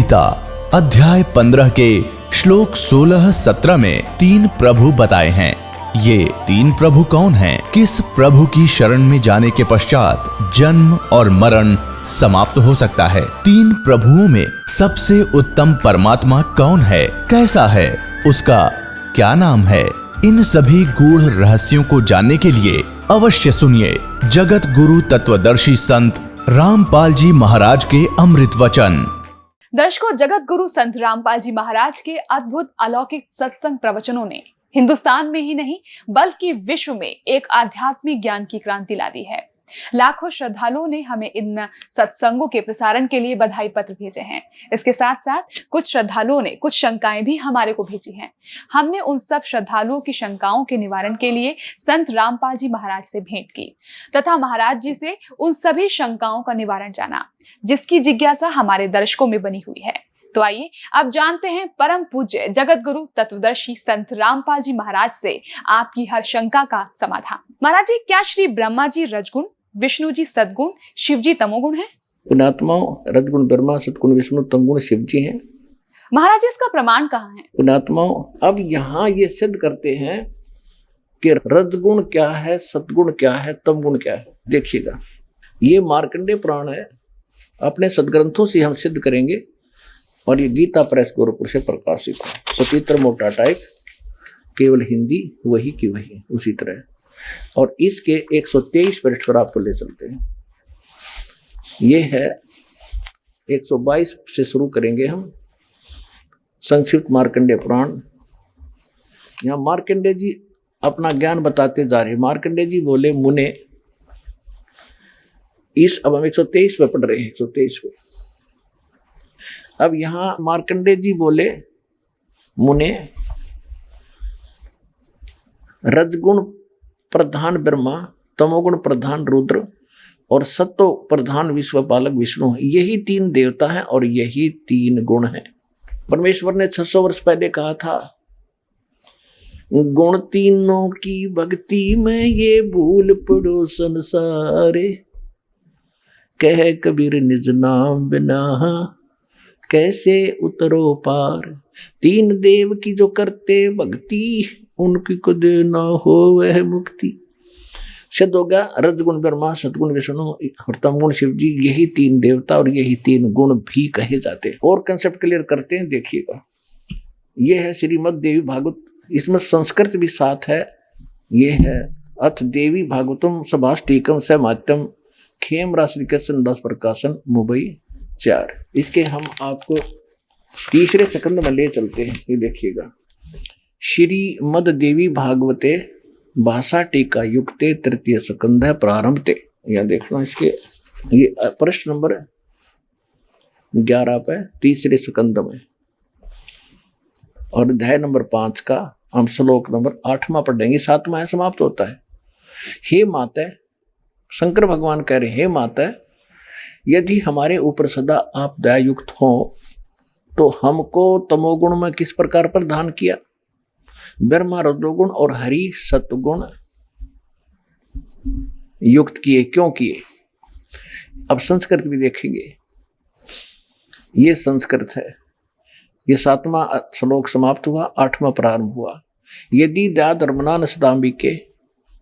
गीता अध्याय 15 के श्लोक 16-17 में 3 प्रभु बताए हैं। ये 3 प्रभु कौन हैं? किस प्रभु की शरण में जाने के पश्चात जन्म और मरण समाप्त हो सकता है? 3 प्रभुओं में सबसे उत्तम परमात्मा कौन है? कैसा है? उसका क्या नाम है? इन सभी गूढ़ रहस्यों को जानने के लिए अवश्य सुनिए जगत गुरु तत्वदर्शी संत रामपाल जी महाराज के अमृत वचन। दर्शकों, जगत गुरु संत रामपाल जी महाराज के अद्भुत अलौकिक सत्संग प्रवचनों ने हिंदुस्तान में ही नहीं बल्कि विश्व में एक आध्यात्मिक ज्ञान की क्रांति ला दी है। लाखों श्रद्धालुओं ने हमें इन सत्संगों के प्रसारण के लिए बधाई पत्र भेजे हैं। इसके साथ साथ कुछ श्रद्धालुओं ने कुछ शंकाएं भी हमारे को भेजी हैं। हमने उन सब श्रद्धालुओं की शंकाओं के निवारण के लिए संत रामपाल जी महाराज से भेंट की तथा महाराज जी से उन सभी शंकाओं का निवारण जाना, जिसकी जिज्ञासा हमारे दर्शकों में बनी हुई है। तो आइए अब जानते हैं परम पूज्य जगत गुरु तत्वदर्शी संत रामपाल जी महाराज से आपकी हर शंका का समाधान। महाराज जी, क्या श्री ब्रह्मा जी रजगुण, विष्णु जी सद्गुण, शिव जी तमोगुण है? पुण्यात्माओं, रजगुण ब्रह्मा, सद्गुण विष्णु, तमगुण शिव जी हैं। महाराज जी, इसका प्रमाण कहाँ है? पुण्यात्माओं, अब यहाँ ये सिद्ध करते हैं कि रजगुण क्या है, सद्गुण क्या है, तमगुण क्या है। देखिएगा, ये मार्कंडेय पुराण है, अपने सदग्रंथों से हम सिद्ध करेंगे और ये गीता प्रेस गोरखपुर से प्रकाशित है। सचित्र मोटा टाइप, केवल हिंदी वही की वही उसी तरह। और इसके 123 पृष्ठ पर आपको ले चलते हैं। ये है 122 से शुरू करेंगे हम संक्षिप्त मार्कंडेय पुराण। यहाँ मार्कंडेय जी अपना ज्ञान बताते जा रहे हैं। मार्कंडेय जी बोले, मुने, अब हम 123 पे पढ़ रहे हैं, 123 पे। अब यहाँ मार्कंडेय जी बोले, मुने, रजगुण प्रधान ब्रह्मा, तमोगुण प्रधान रुद्र और सत्व प्रधान विश्वपालक विष्णु, यही 3 देवता हैं और यही 3 गुण हैं। परमेश्वर ने 600 वर्ष पहले कहा था, गुण तीनों की भक्ति में ये भूल पड़ो संसारे, कह कबीर निज नाम बिना कैसे उतरो पार। 3 देव की जो करते भक्ति, उनकी खुद न हो वह मुक्ति। सिद्ध हो गया, रजगुण ब्रह्मा, सद्गुण विष्णु और तमगुण शिव जी, यही 3 देवता और यही 3 गुण भी कहे जाते हैं। और कंसेप्ट क्लियर करते हैं, देखिएगा। यह है श्रीमद् देवी भागवत, इसमें संस्कृत भी साथ है। ये है अथ देवी भागवतम सभाष्टीकम समात्यम खेम राशि कृष्ण दास प्रकाशन मुंबई 4। इसके हम आपको तीसरे सेकंड में ले चलते हैं। ये देखिएगा, श्रीमद् देवी भागवते भाषा टीका युक्ते तृतीय स्कंध प्रारंभते। यह देखना, इसके ये प्रश्न नंबर 11 पे तीसरे स्कंद में और अध्याय नंबर 5 का हम श्लोक नंबर 8वां पढ़ेंगे। 7वां समाप्त होता है। हे माता, शंकर भगवान कह रहे हैं, हे माता, यदि हमारे ऊपर सदा आप दयायुक्त हो तो हमको तमोगुण में किस प्रकार प्रदान किया, ब्रह्मा रजोगुण और हरि सत्वगुण युक्त किए, क्यों किए? अब संस्कृत भी देखेंगे। ये संस्कृत है। ये 7वां श्लोक समाप्त हुआ, 8वां प्रारंभ हुआ। यदि दया धर्मना नसदाम्बिके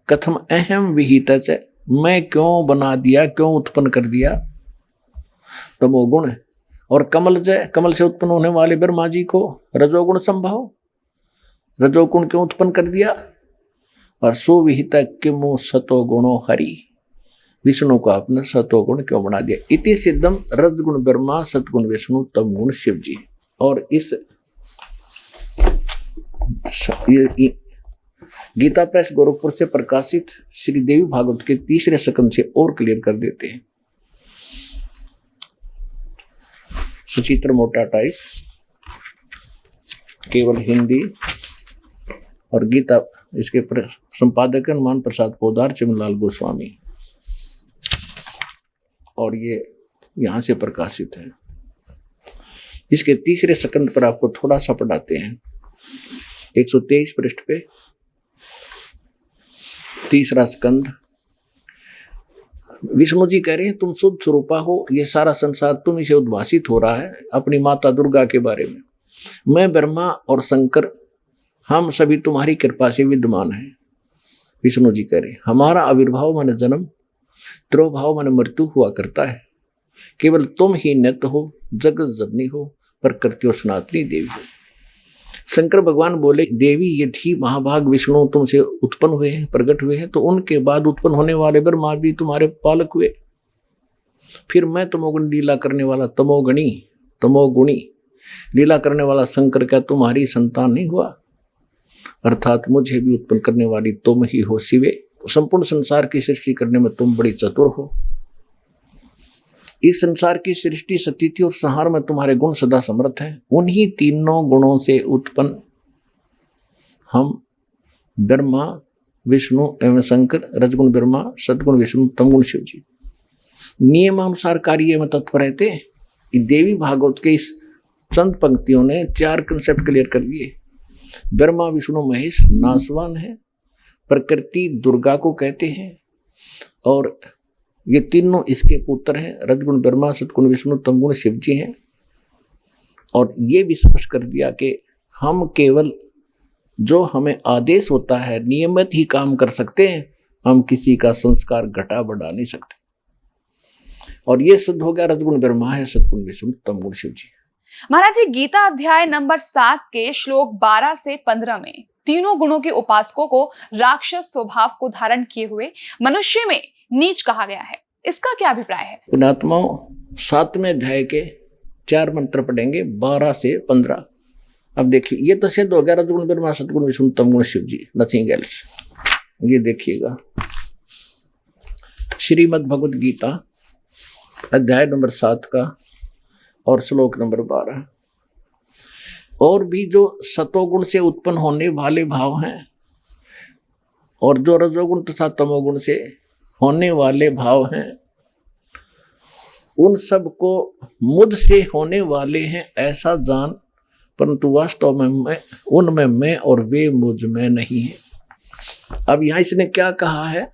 कथम अहम विहित, मैं क्यों बना दिया, क्यों उत्पन्न कर दिया तमोगुण। और कमल से उत्पन्न होने वाले ब्रह्मा जी को रजोगुण संभव, रजोगुण क्यों उत्पन्न कर दिया। और सुविहित किमु सतोगुणो हरि, विष्णु को आपने सतोगुण क्यों बना दिया। इति सिद्धम रजगुण ब्रह्मा, सतगुण विष्णु, तमगुण शिव जी। और इस गीता प्रेस गोरखपुर से प्रकाशित श्री देवी भागवत के तीसरे स्कंद से और क्लियर कर देते हैं। सुचित्र मोटा टाइप, केवल हिंदी और गीता, इसके संपादक हनुमान प्रसाद पोदार, चिमनलाल गोस्वामी, और ये यहाँ से प्रकाशित है। इसके तीसरे स्कंद पर आपको थोड़ा सा पढ़ाते हैं। 123 पृष्ठ पे तीसरा स्कंद विष्णु जी कह रहे हैं तुम शुद्ध स्वरूपा हो, ये सारा संसार तुम से उद्भासित हो रहा है अपनी माता दुर्गा के बारे में। मैं ब्रह्मा और शंकर हम सभी तुम्हारी कृपा से विद्यमान हैं। विष्णु जी कह रहे हमारा आविर्भाव माने जन्म, तिरोभाव माने मृत्यु हुआ करता है। केवल तुम ही नित्य हो, जगत जननी हो, प्रकृति और सनातनी देवी हो। शंकर भगवान बोले देवी यदि महाभाग विष्णु तुमसे उत्पन्न हुए हैं, प्रकट हुए हैं, तो उनके बाद उत्पन्न होने वाले ब्रह्मा भी तुम्हारे पालक हुए। फिर मैं तमोगुण लीला करने वाला तमोगुणी लीला करने वाला शंकर क्या तुम्हारी संतान नहीं हुआ? अर्थात मुझे भी उत्पन्न करने वाली तुम ही हो शिवे। संपूर्ण संसार की सृष्टि करने में तुम बड़ी चतुर हो। इस संसार की सृष्टि स्थिति और संहार में तुम्हारे गुण सदा समर्थ हैं। उन्हीं तीनों गुणों से उत्पन्न हम ब्रह्मा विष्णु एवं शंकर, रजगुण ब्रह्मा, सदगुण विष्णु, तमगुण शिव जी नियमानुसार कार्य में तत्पर रहते हैं। देवी भागवत के इस चंद पंक्तियों ने 4 कंसेप्ट क्लियर कर दिए। ब्रह्मा विष्णु महेश नासवान है, प्रकृति दुर्गा को कहते हैं, और ये तीनों इसके पुत्र हैं। रजगुण ब्रह्मा, सतगुण विष्णु, तमगुण शिव जी हैं। और ये भी स्पष्ट कर दिया कि हम केवल जो हमें आदेश होता है नियमित ही काम कर सकते हैं, हम किसी का संस्कार घटा बढ़ा नहीं सकते। और ये सिद्ध हो गया रजगुण ब्रह्मा है, सतगुण विष्णु, तमगुण शिव जी। महाराज जी, गीता अध्याय नंबर 7 के श्लोक 12 से 15 में तीनों गुणों के उपासकों को राक्षस स्वभाव को धारण किए हुए मनुष्य में नीच कहा गया है। इसका क्या अभिप्राय है? पुण्यात्माओं, 7वें अध्याय के 4 मंत्र पढ़ेंगे 12 से 15। अब देखिए, ये तो सिद्ध हो गया रजगुण ब्रह्मा, सतगुण विष्णु, तमगुण शिव जी, नथिंग एल्स। ये देखिएगा श्रीमद् भगवद गीता अध्याय नंबर 7 का और श्लोक नंबर 12। और भी जो सतोगुण से उत्पन्न होने वाले भाव हैं और जो रजोगुण तथा तमोगुण से होने वाले भाव हैं, उन सब को मुझ से होने वाले हैं ऐसा जान, परंतु वास्तव में उनमें मैं और वे मुझ में नहीं है। अब यहाँ इसने क्या कहा है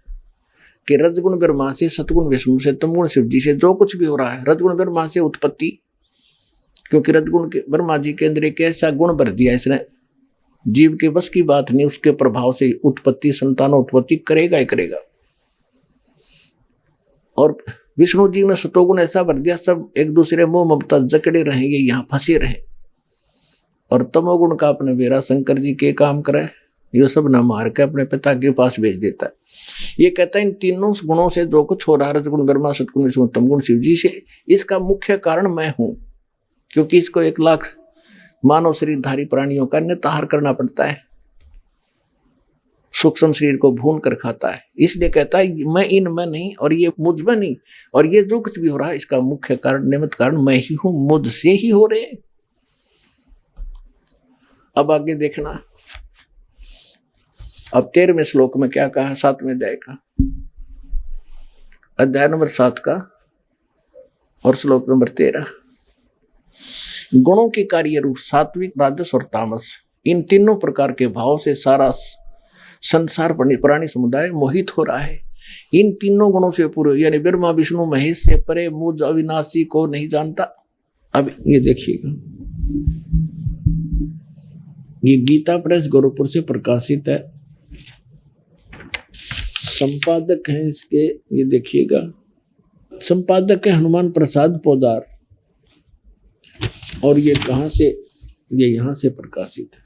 कि रजगुण ब्रह्मा से, सतगुण विष्णु से, तमगुण शिव जी से जो कुछ भी हो रहा है, रजगुण ब्रह्मा से उत्पत्ति, क्योंकि रजगुण के ब्रह्मा जी के अंदर एक ऐसा गुण भर दिया इसने, जीव के बस की बात नहीं, उसके प्रभाव से उत्पत्ति, संतान उत्पत्ति करेगा ही करेगा। और विष्णु जी में सतोगुण ऐसा भर दिया, सब एक दूसरे मोह ममता जकड़े रहेंगे, यहाँ फंसे रहे। और तमोगुण का अपने बेरा शंकर जी के काम करे, ये सब न मार के अपने पिता के पास भेज देता है। ये कहता है इन तीनों गुणों से जो कुछ हो रहा है, रजगुण ब्रह्मा, सतगुण विष्णु, तमगुण शिव जी से, इसका मुख्य कारण मैं हूं। क्योंकि इसको 1 लाख मानव शरीरधारी प्राणियों का निताहार करना पड़ता है, सूक्ष्म शरीर को भून कर खाता है। इसलिए कहता है मैं इनमें नहीं और ये मुझ में नहीं, और ये जो कुछ भी हो रहा है इसका मुख्य कारण, निमित्त कारण मैं ही हूं, मुझसे ही हो रहे। अब आगे देखना, अब 13वें श्लोक में क्या कहा, 7वें अध्याय का, अध्याय नंबर 7 का और श्लोक नंबर 13। गुणों के कार्य रूप सात्विक, राजस और तामस, इन तीनों प्रकार के भाव से सारा संसार प्राणी समुदाय मोहित हो रहा है। इन तीनों गुणों से पूरे, यानी ब्रह्मा विष्णु महेश से परे मुझ अविनाशी को नहीं जानता। अब ये देखिएगा, ये गीता प्रेस गोरखपुर से प्रकाशित है, संपादक हैं इसके, ये देखिएगा, संपादक है हनुमान प्रसाद पोदार, और ये कहां से, ये यहां से प्रकाशित है।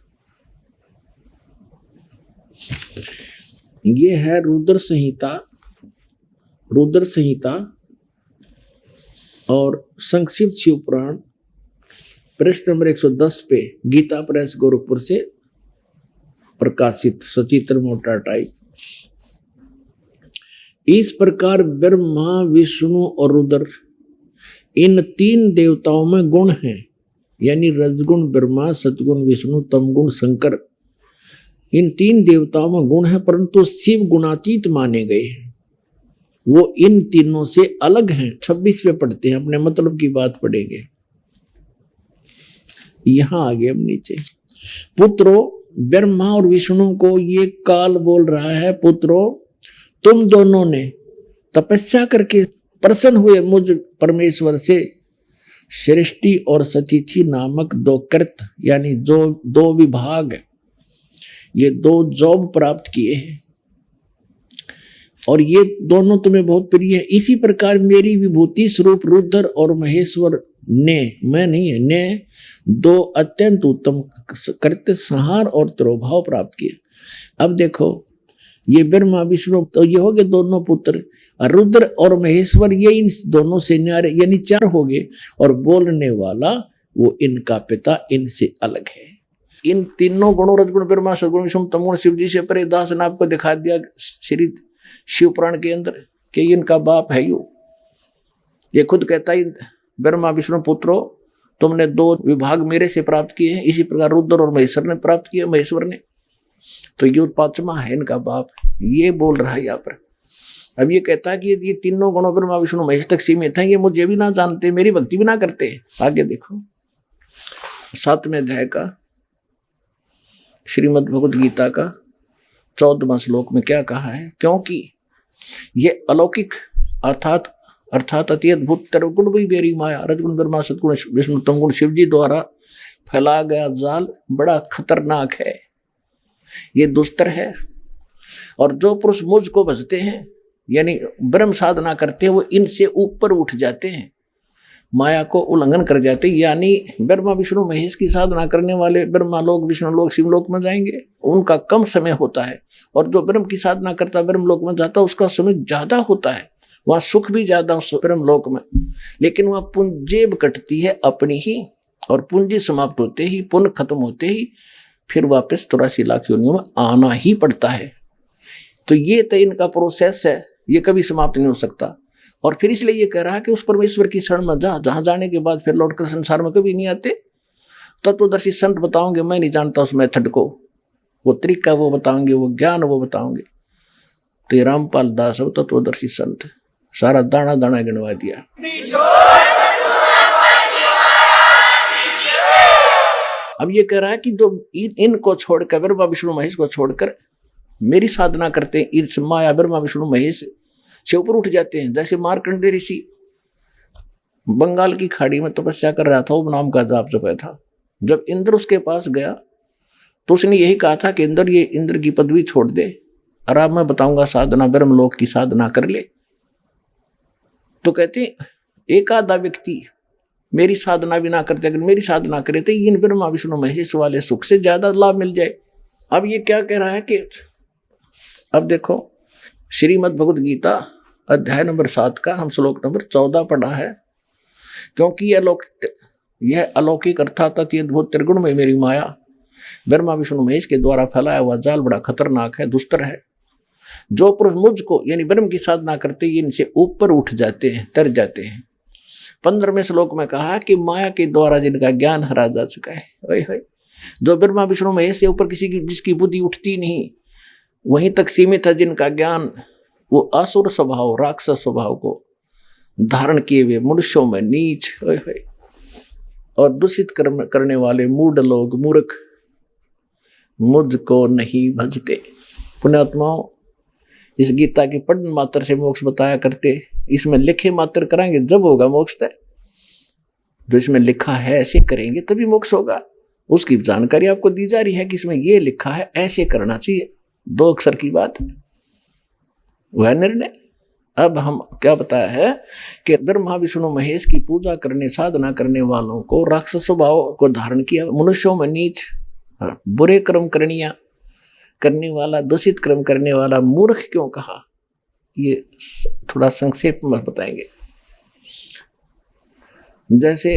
ये है रुद्र संहिता और संक्षिप्त शिव पुराण, पृष्ठ नंबर 110 पे, गीता प्रेस गोरखपुर से प्रकाशित, सचित्र मोटा टाइप। इस प्रकार ब्रह्मा विष्णु और रुद्र, इन 3 देवताओं में गुण हैं, यानी रजगुण ब्रह्मा, सतगुण विष्णु, तमगुण शंकर, इन 3 देवताओं में गुण है, परंतु शिव गुणातीत माने गए हैं। वो इन तीनों से अलग हैं। 26वें पढ़ते हैं, अपने मतलब की बात पढ़ेंगे। यहां आगे अब नीचे, पुत्रो, ब्रह्मा और विष्णु को ये काल बोल रहा है, पुत्रो तुम दोनों ने तपस्या करके प्रसन्न हुए मुझ परमेश्वर से सृष्टि और सतिथि नामक दो कृत यानी जो दो विभाग, ये दो जॉब प्राप्त किए हैं और ये दोनों तुम्हें बहुत प्रिय है। इसी प्रकार मेरी विभूति स्वरूप रुद्र और महेश्वर ने, मैं नहीं है, ने दो अत्यंत उत्तम कृत्य संहार और तिरोभाव प्राप्त किए। अब देखो ये ब्रह्मा विष्णु तो ये हो गए दोनों पुत्र, और रुद्र और महेश्वर ये इन दोनों से न्यारे यानी चार हो गए, और बोलने वाला वो इनका पिता इनसे अलग है। इन तीनों गुणों रजगुण ब्रह्मा सदगुण विष्णु तमोगुण शिव जी से परे दास ने आपको दिखा दिया श्री शिव पुराण के अंदर कि इनका बाप है यू। ये खुद कहता है ब्रह्मा विष्णु पुत्रो तुमने दो विभाग मेरे से प्राप्त किए हैं, इसी प्रकार रुद्र और महेश्वर ने प्राप्त किए, महेश्वर ने, तो ये पांचवा है इनका बाप, ये बोल रहा है यहाँ पर। अब ये कहता है कि ये तीनों गुणों ब्रह्मा विष्णु महेश तक सीमित हैं, ये मुझे भी ना जानते, मेरी भक्ति भी ना करते। आगे देखो 7वें अध्याय का श्रीमद् भगवद गीता का 14वां श्लोक में क्या कहा है, क्योंकि ये अलौकिक अर्थात अति अद्भुत गुण भी मेरी माया रजगुण ब्रह्मा सदगुण विष्णु तमगुण शिव जी द्वारा फैला गया जाल बड़ा खतरनाक है, ये दुस्तर है। और जो पुरुष मुझ को भजते हैं यानी ब्रह्म साधना करते हैं वो इनसे ऊपर उठ जाते हैं, माया को उल्लंघन कर जाते हैं, यानी ब्रह्मा विष्णु महेश की साधना करने वाले ब्रह्मा लोक विष्णु लोक शिवलोक में जाएंगे, उनका कम समय होता है, और जो ब्रह्म की साधना करता है ब्रह्म लोक में जाता है उसका समय ज्यादा होता है, वहां सुख भी ज्यादा उस ब्रह्म लोक में, लेकिन वहां पुंजेब कटती है अपनी ही, और पूंजी समाप्त होते ही पुण्य खत्म होते ही फिर वापस 83 लाख योनियों में आना ही पड़ता है। तो ये तो इनका प्रोसेस है, ये कभी समाप्त नहीं हो सकता। और फिर इसलिए ये कह रहा है कि उस परमेश्वर की शरण में जहां जाने के बाद फिर लौटकर संसार में कभी नहीं आते। तत्वदर्शी संत बताओगे, मैं नहीं जानता उस मेथड को, वो तरीका वो बताओगे, वो ज्ञान वो बताओगे। तो ये रामपाल दास अब तत्वदर्शी संत सारा दाना दाना गिनवा दिया। अब ये कह रहा है कि जो इनको छोड़कर ब्रह्मा विष्णु महेश को छोड़कर मेरी साधना करते हैं, इस माया ब्रह्मा विष्णु महेश से ऊपर उठ जाते हैं। जैसे मार्कंडेय ऋषि बंगाल की खाड़ी में तपस्या कर रहा था, वो नाम का जाप जपया था। जब इंद्र उसके पास गया तो उसने यही कहा था कि इंद्र ये इंद्र की पदवी छोड़ दे और अब मैं बताऊंगा साधना, ब्रह्मलोक की साधना कर ले। तो कहते एक आधा व्यक्ति मेरी साधना भी ना करते, अगर मेरी साधना करे तो इन ब्रह्मा विष्णु महेश वाले सुख से ज्यादा लाभ मिल जाए। अब ये क्या कह रहा है कि अब देखो श्रीमद् भगवद गीता अध्याय नंबर 7 का हम श्लोक नंबर 14 पढ़ा है, क्योंकि यह अलौकिक अर्थात अति अद्भुत त्रिगुण में मेरी माया ब्रह्मा विष्णु महेश के द्वारा फैलाया हुआ जाल बड़ा खतरनाक है, दुस्तर है। जो पुरुष मुझको यानी ब्रह्म की साधना करते हैं इनसे ऊपर उठ जाते हैं, तर जाते हैं। 15वें श्लोक में कहा कि माया के द्वारा जिनका ज्ञान हरा जा चुका है, ओए जो ब्रह्मा विष्णु महेश से ऊपर किसी की जिसकी बुद्धि उठती नहीं, वहीं तक सीमित है जिनका ज्ञान वो असुर स्वभाव राक्षस स्वभाव को धारण किए हुए मनुष्यों में नीच और दूषित कर्म करने वाले मूढ़ लोग मूर्ख मुझको नहीं भजते। पुण्यात्माओं, इस गीता की पढ़न मात्र से मोक्ष बताया करते, इसमें लिखे मात्र कराएंगे जब होगा मोक्ष तय। जो इसमें लिखा है ऐसे करेंगे तभी मोक्ष होगा, उसकी जानकारी आपको दी जा रही है कि इसमें ये लिखा है ऐसे करना चाहिए, 2 अक्षर की बात है, वह निर्णय। अब हम क्या बताया है कि ब्रह्मा विष्णु महेश की पूजा करने साधना करने वालों को राक्षस स्वभाव को धारण किया, मनुष्यों में नीच बुरे कर्म करने वाला दूषित कर्म करने वाला मूर्ख क्यों कहा, ये थोड़ा संक्षेप में बताएंगे। जैसे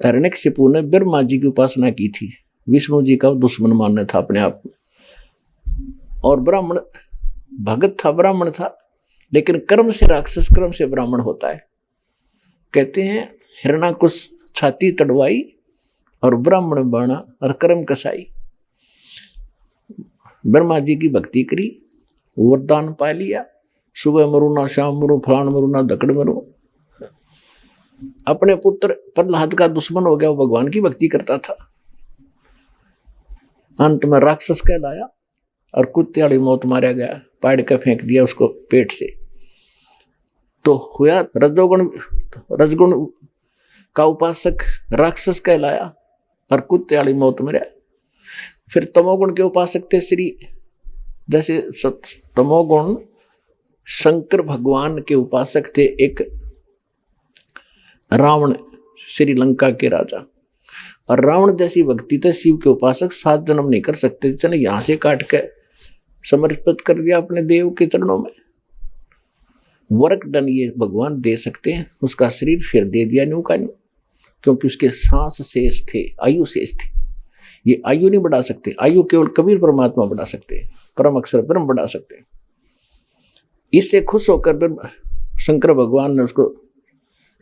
हिरण्यकशिपु ने ब्रह्मा जी की उपासना की थी, विष्णु जी का दुश्मन मानना था अपने आप में, और ब्राह्मण भगत था, ब्राह्मण था, लेकिन कर्म से राक्षस कर्म से ब्राह्मण होता है। कहते हैं हिरण्याकुश छाती तड़वाई और ब्राह्मण बना और कर्म कसाई। ब्रह्मा जी की भक्ति करी, वरदान पा लिया, सुबह मरू ना शाम मरू फलान मरू ना दकड़ मरू। अपने पुत्र प्रहलाद का दुश्मन हो गया, वो भगवान की भक्ति करता था, अंत में राक्षस कहलाया और कुत्ते वाली मौत मारा गया। पाड़ के फेंक दिया उसको पेट से, तो हुआ रजगुण का उपासक राक्षस कहलाया और कुत्ते वाली मौत मरा। फिर तमोगुण के उपासक थे श्री, जैसे तमोगुण शंकर भगवान के उपासक थे एक रावण, श्रीलंका के राजा। और रावण जैसी भक्ति थे शिव के उपासक 7 जन्म नहीं कर सकते, चले यहां से काट के समर्पित कर दिया अपने देव के चरणों में। वर्क डन ये भगवान दे सकते हैं, उसका शरीर फिर दे दिया न्यू का न्यू, क्योंकि उसके सांस शेष थे, आयु शेष थी। ये आयु नहीं बढ़ा सकते, आयु केवल कबीर परमात्मा बढ़ा सकते हैं, परम अक्षर ब्रह्म बढ़ा सकते हैं। इससे खुश होकर शंकर भगवान ने उसको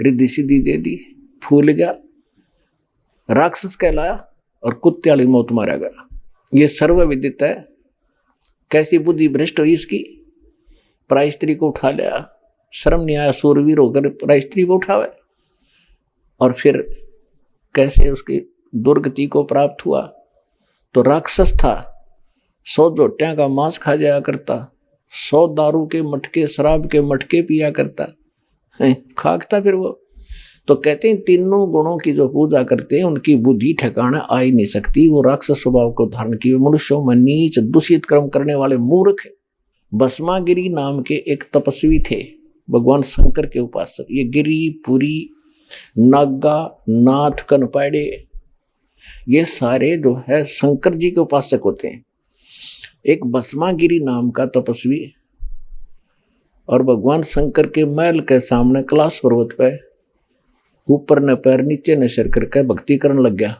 रिद्धि सिद्धि दे दी, फूल गया, राक्षस कहलाया और कुत्ते वाली मौत मारा गया। ये सर्वविदित है। कैसी बुद्धि भ्रष्ट हुई इसकी, पराई स्त्री को उठा लिया, शर्म नहीं आया सूरवीर होकर पराई स्त्री को उठावे। और फिर कैसे उसकी दुर्गति को प्राप्त हुआ, तो राक्षस था, 100 जोटियां का मांस खा जाया करता, 100 दारू के मटके, शराब के मटके पिया करता, खाकता फिर वो। तो कहते हैं तीनों गुणों की जो पूजा करते हैं उनकी बुद्धि ठिकाना आ ही नहीं सकती, वो राक्षस स्वभाव को धारण किए मनुष्यों में नीच दूषित कर्म करने वाले मूर्ख है। भस्मागिरी नाम के एक तपस्वी थे, भगवान शंकर के उपासक। ये गिरी, पुरी, नागा, नाथ, कनपाड़े, ये सारे जो है शंकर जी के उपासक होते हैं। एक भस्मागिरी नाम का तपस्वी और भगवान शंकर के महल के सामने कैलाश पर्वत पे ऊपर न पैर नीचे न सिर करके भक्ति करने लग गया।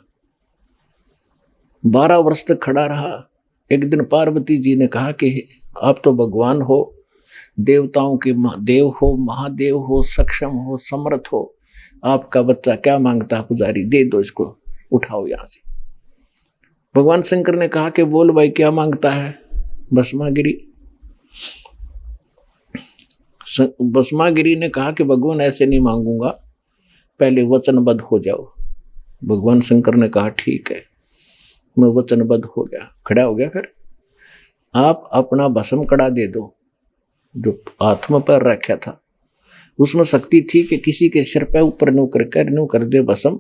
12 वर्ष तक खड़ा रहा। एक दिन पार्वती जी ने कहा कि आप तो भगवान हो, देवताओं के देव हो, महादेव हो, सक्षम हो, समर्थ हो, आपका बच्चा क्या मांगता है पुजारी, दे दो इसको, उठाओ यहां से। भगवान शंकर ने कहा कि बोल भाई क्या मांगता है। भस्मागिरी ने कहा कि भगवान ऐसे नहीं मांगूंगा, पहले वचनबद्ध हो जाओ। भगवान शंकर ने कहा ठीक है, मैं वचनबद्ध हो गया, खड़ा हो गया। फिर आप अपना भस्म कड़ा दे दो, जो आत्मा पर रखा था उसमें शक्ति थी कि किसी के सिर पे ऊपर न्यू कर दे भस्म,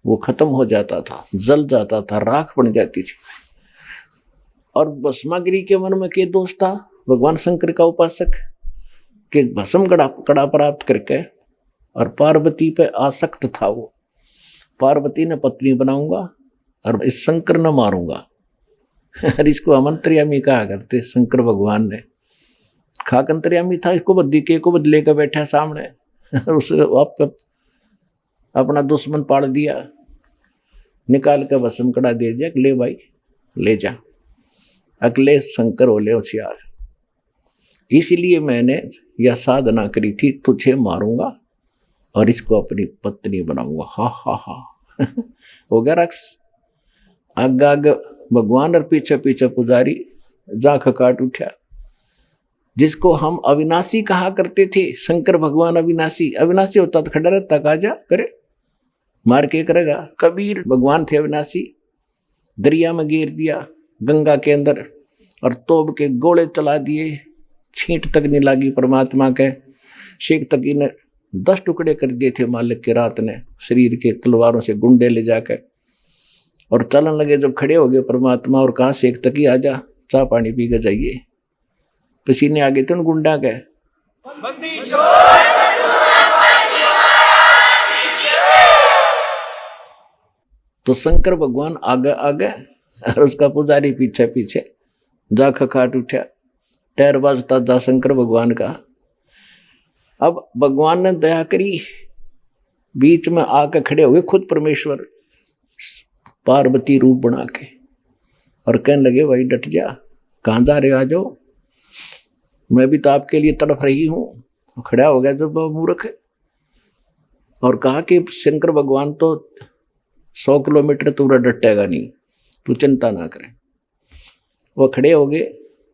वो खत्म हो जाता था, जल जाता था, राख बन जाती थी। और भस्मागिरी के मन में क्या दोष था, भगवान शंकर का उपासक, कि भस्म कड़ा प्राप्त करके और पार्वती पे आसक्त था वो। पार्वती ने पत्नी बनाऊंगा और इस शंकर न मारूंगा। और इसको अमंतर्यामी कहा करते शंकर भगवान ने। खाक अंतर्यामी था, इसको बद्दी के को बदले कर बैठा सामने, उसे आप अपना दुश्मन पाड़ दिया, निकाल कर भस्म कड़ा दे दिया, ले भाई ले जा, अगले शंकर होले होशियार। इसलिए मैंने यह साधना करी थी, तुझे मारूंगा और इसको अपनी पत्नी बनाऊंगा। हा हा हा हो गया राक्षस। आग आग भगवान और पीछे पीछे पुजारी, जाख काट उठा। जिसको हम अविनाशी कहा करते थे, शंकर भगवान अविनाशी, अविनाशी होता तो खड़ा रहता, कहा जा करे, मार के करेगा। कबीर भगवान थे अविनाशी, दरिया में गिर दिया गंगा के अंदर और तोब के गोले चला दिए, छींट तक नहीं लगी परमात्मा के। शेख तकी ने 10 टुकड़े कर दिए थे मालिक के रात ने, शरीर के तलवारों से गुंडे ले जाकर। और चलन लगे, जब खड़े हो गए परमात्मा और कहा शेख तकी आजा, चाय पानी पी के जाइए। पसीने आ गए थे उन गुंडा के। तो शंकर भगवान आगे आगे और उसका पुजारी पीछे पीछे, जा खखाट उठा, टैर बाजता जा शंकर भगवान का। अब भगवान ने दया करी, बीच में आकर खड़े हुए खुद परमेश्वर पार्वती रूप बना के, और कहने लगे भाई डट जा, कहाँ जा रहे हो, आ जाओ, मैं भी तो आपके लिए तड़प रही हूँ। खड़ा हो गया जब मूर्ख, और कहा कि शंकर भगवान तो 100 किलोमीटर दूर डटेगा नहीं, तू चिंता ना करे। वो खड़े हो गए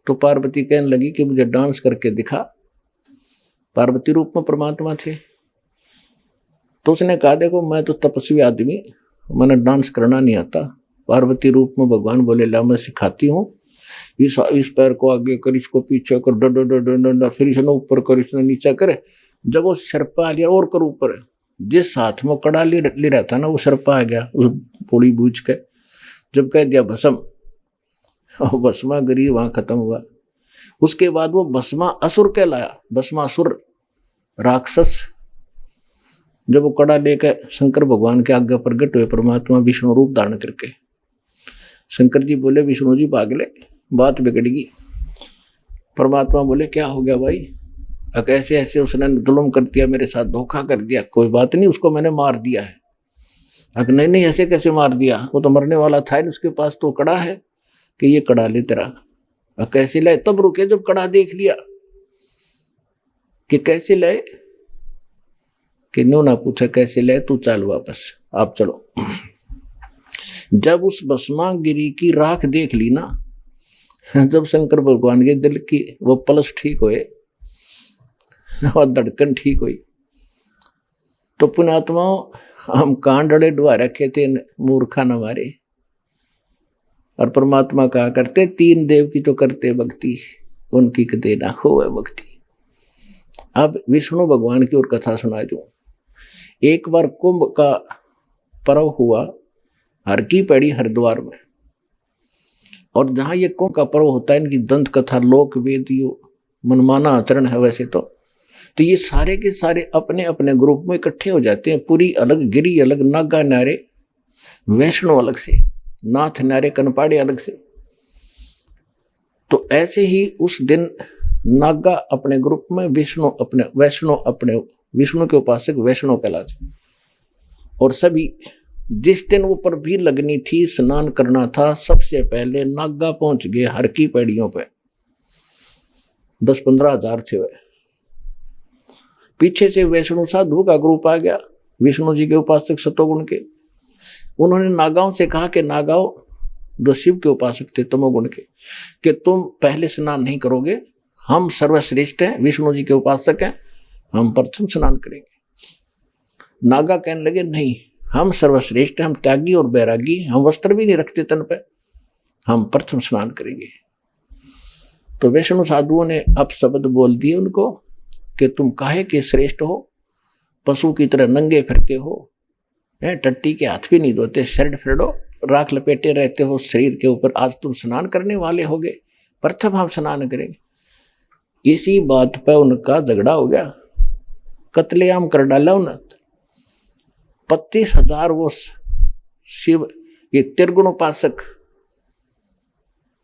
तो पार्वती कहने लगी कि मुझे डांस करके दिखा। पार्वती रूप में परमात्मा थे। तो उसने कहा देखो मैं तो तपस्वी आदमी, मैंने डांस करना नहीं आता। पार्वती रूप में भगवान बोले ला मैं सिखाती हूँ, इस पैर को आगे कर, इसको पीछे कर, डर डर डर डर, फिर इसने ऊपर कर, इसने नीचे करे। जब वो सरपा आ गया और कर ऊपर, जिस हाथ में कड़ा ले रहा था ना वो सरपा आ गया उस पोड़ी बूझ के। जब कह दिया भस्म, और भस्मा गिरी, वहां खत्म हुआ। उसके बाद वो भस्मा असुर कहलाया, भस्मासुर राक्षस। जब वो कड़ा लेकर शंकर भगवान के आगे प्रकट हुए परमात्मा विष्णु रूप धारण करके, शंकर जी बोले विष्णु जी भाग ले, बात बिगड़गी। परमात्मा बोले क्या हो गया भाई, कैसे ऐसे उसने जुल्म कर दिया, मेरे साथ धोखा कर दिया। कोई बात नहीं, उसको मैंने मार दिया है। अगर नहीं ऐसे कैसे मार दिया, वो तो मरने वाला था, उसके पास तो कड़ा है कि ये कड़ा ले तेरा। कैसे लाए, तब रुके जब कड़ा देख लिया कि कैसे लाए, कि नो ना पूछा कैसे लाए, तू चल वापस, आप चलो। जब उस भस्मागिरी की राख देख ली ना, जब शंकर भगवान के दिल की वो पल्स ठीक हुए और धड़कन ठीक हुई, तो पुण्यात्माओं हम कान डड़े डुआ रखे थे मूर्खा न मारे। और परमात्मा कहा करते, तीन देव की तो करते भक्ति, उनकी कदे ना हो भक्ति। अब विष्णु भगवान की और कथा सुना दूं। एक बार कुंभ का पर्व हुआ हर की पैड़ी हरिद्वार में, और जहां ये कुंभ का पर्व होता है, इनकी दंत कथा लोक वेद मनमाना आचरण है वैसे तो ये सारे के सारे अपने अपने ग्रुप में इकट्ठे हो जाते हैं। पुरी अलग, गिरी अलग, नागा नारे, वैष्णव अलग से, नाथ नारे, कनपाड़े अलग से। तो ऐसे ही उस दिन नागा अपने ग्रुप में, विष्णु अपने, वैष्णव अपने, विष्णु के उपासक वैष्णव कहलाते। और सभी जिस दिन वो पर भी लगनी थी, स्नान करना था, सबसे पहले नागा पहुंच गए हर की पैड़ियों पे। 10-15 हजार थे वे। पीछे से वैष्णव साधु का ग्रुप आ गया, विष्णु जी के उपासक सतोगुण के। उन्होंने नागाओं से कहा कि नागाओं, जो शिव के उपासक थे तमोगुण के, कि तुम पहले स्नान नहीं करोगे, हम सर्वश्रेष्ठ हैं, विष्णु जी के उपासक हैं, हम प्रथम स्नान करेंगे। नागा कहने लगे नहीं, हम सर्वश्रेष्ठ हैं, हम त्यागी और बैरागी, हम वस्त्र भी नहीं रखते तन पे, हम प्रथम स्नान करेंगे। तो वैष्णव साधुओं ने अब शब्द बोल दिए उनको कि तुम काहे के श्रेष्ठ हो, पशु की तरह नंगे फिरते हो, टट्टी के हाथ भी नहीं धोते, शर्ट फिरडो, राख लपेटे रहते हो शरीर के ऊपर, आज तुम स्नान करने वाले होगे, प्रथम हम स्नान करेंगे। इसी बात पर उनका झगड़ा हो गया, कत्लेआम कर डाला उन्हें। 25,000 वो शिव, ये त्रिगुण उपासक,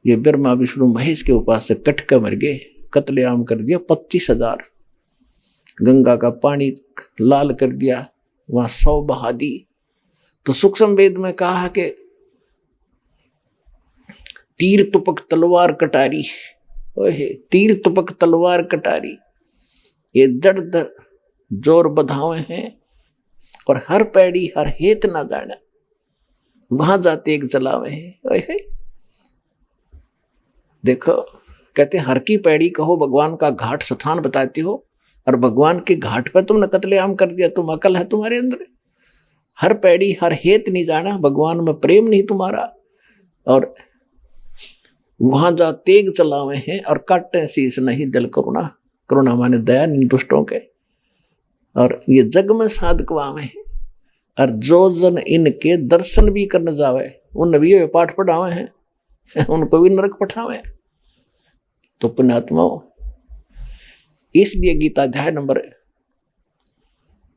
ये ब्रह्मा विष्णु महेश के उपासक कट कर मर गए, कत्लेआम कर दिया 25,000। गंगा का पानी लाल कर दिया, वहां 100 बहा दी। तो सूक्ष्म वेद में कहा कि तीर तुपक तलवार कटारी, ओहे तीर तुपक तलवार कटारी, ये दर दर जोर बधावे हैं, और हर पैड़ी हर हेत ना जाना, वहां जाते एक जलावे हैं। ओहे देखो, कहते हर की पैड़ी कहो, भगवान का घाट स्थान बताते हो, और भगवान के घाट पर तुमने कत्लेआम कर दिया, तुम अकल है तुम्हारे अंदर? हर पैड़ी हर हेत नहीं जाना, भगवान में प्रेम नहीं तुम्हारा, और वहां जा तेग चलावे हैं और काटे शीश नहीं दिल करुणा। करुणा माने दया दुष्टों के, और ये जग में साधकवावे हैं, और जो जन इनके दर्शन भी करने जावे, उन नबियों पाठ पढ़ावे हैं, उनको भी नरक पठावे। तो पुण्यात्माओं, इसलिए गीता अध्याय नंबर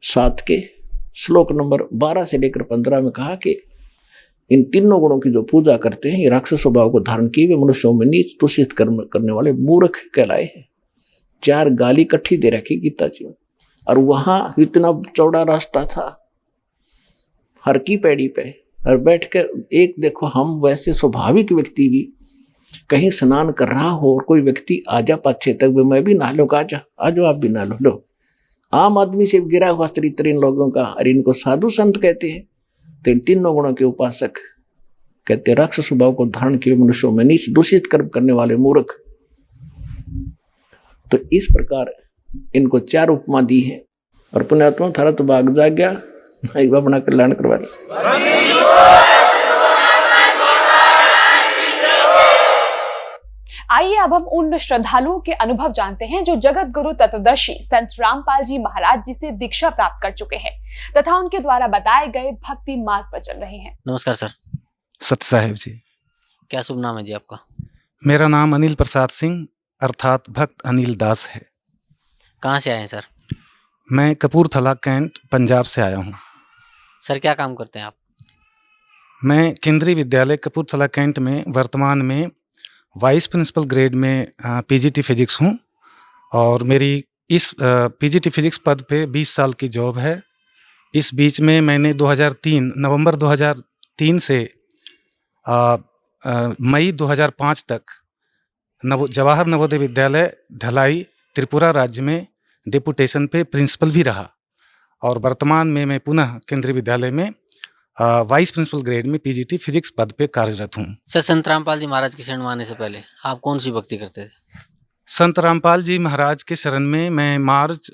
7 के श्लोक नंबर 12 से लेकर 15 में कहा कि इन तीनों गुणों की जो पूजा करते हैं, ये राक्षस स्वभाव को धारण किए हुए मनुष्यों में नीच तुषित कर्म करने वाले मूर्ख कहलाए हैं। 4 गाली इकट्ठी दे रखी गीता जी में, और वहां इतना चौड़ा रास्ता था हर की पैड़ी पे, और बैठ के एक देखो, हम वैसे स्वाभाविक व्यक्ति भी कहीं स्नान कर रहा हो और कोई व्यक्ति आजा पाछे तक, मैं भी नहा लो, आजो आप भी नहा लो। आम आदमी से गिरा हुआ चरित्र इन लोगों का, और इनको साधु संत कहते हैं। तो इन तीनों गुणों के उपासक कहते राक्षस स्वभाव को धारण किए मनुष्यों में नीच दूषित कर्म करने वाले मूर्ख। तो इस प्रकार इनको 4 उपमा दी है। और पुण्यात्मा थारा तो भाग जा गया, अपना कल्याण करवा लो। आइए अब हम उन श्रद्धालुओं के अनुभव जानते हैं जो जगत गुरु तत्वदर्शी संत रामपाल जी महाराज जी से दीक्षा प्राप्त कर चुके हैं तथा उनके द्वारा बताए गए भक्ति मार्ग पर चल रहे हैं। नमस्कार सर। सत्य साहेब जी। क्या शुभ नाम है जी आपका? मेरा नाम अनिल प्रसाद सिंह अर्थात भक्त अनिल दास है। कहाँ से आए हैं सर? मैं कपूरथला कैंट पंजाब से आया हूँ। सर क्या काम करते हैं आप? मैं केंद्रीय विद्यालय कपूरथला कैंट में वर्तमान में वाइस प्रिंसिपल ग्रेड में पीजीटी फिजिक्स हूँ और मेरी इस पीजीटी फिजिक्स पद पे 20 साल की जॉब है। इस बीच में मैंने नवंबर 2003 से मई 2005 तक जवाहर नवोदय विद्यालय ढलाई त्रिपुरा राज्य में डेपुटेशन पे प्रिंसिपल भी रहा और वर्तमान में मैं पुनः केंद्रीय विद्यालय में वाइस प्रिंसिपल ग्रेड में पीजीटी फिजिक्स पद पे कार्यरत हूँ। सर संत रामपाल जी महाराज की शरण में आने से पहले आप कौन सी भक्ति करते थे? संत रामपाल जी महाराज के शरण में मैं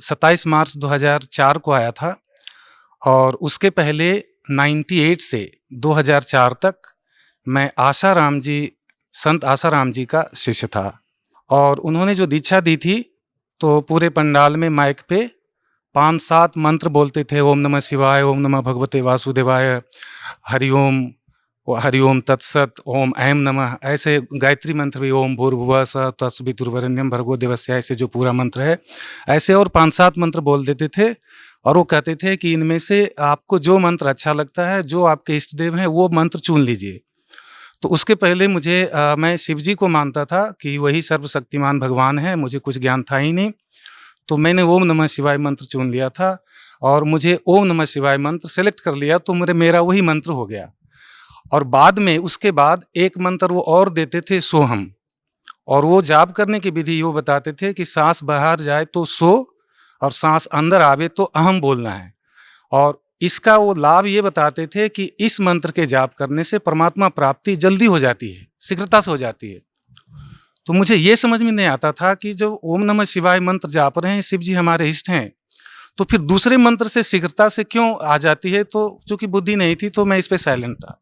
27 मार्च 2004 को आया था और उसके पहले 98 से 2004 तक मैं संत आसाराम जी का शिष्य था और उन्होंने जो दीक्षा दी थी तो पूरे पंडाल में माइक पे 5-7 मंत्र बोलते थे। ओम नमः शिवाय, ओम नमः भगवते वासुदेवाय, हरिओम तत्सत, ओम ऐम नमः, ऐसे गायत्री मंत्र भी, ओम भूर्भुवः स्वः तत्सवितुर्वरेण्यं भर्गो देवस्य, ऐसे जो पूरा मंत्र है ऐसे और 5-7 मंत्र बोल देते थे और वो कहते थे कि इनमें से आपको जो मंत्र अच्छा लगता है, जो आपके इष्ट देव हैं वो मंत्र चुन लीजिए। तो उसके पहले मैं शिव जी को मानता था कि वही सर्वशक्तिमान भगवान है, मुझे कुछ ज्ञान था ही नहीं। तो मैंने ओम नमः शिवाय मंत्र चुन लिया था और मुझे ओम नमः शिवाय मंत्र सेलेक्ट कर लिया तो मेरा वही मंत्र हो गया। और बाद में उसके बाद एक मंत्र वो और देते थे, सोहम, और वो जाप करने की विधि ये बताते थे कि सांस बाहर जाए तो सो और सांस अंदर आवे तो अहम बोलना है। और इसका वो लाभ ये बताते थे कि इस मंत्र के जाप करने से परमात्मा प्राप्ति जल्दी हो जाती है, शीघ्रता से हो जाती है। तो मुझे ये समझ में नहीं आता था कि जो ओम नमः शिवाय मंत्र जाप रहे हैं, शिव जी हमारे इष्ट हैं, तो फिर दूसरे मंत्र से शीघ्रता से क्यों आ जाती है। तो चूंकि बुद्धि नहीं थी तो मैं इस पे साइलेंट था,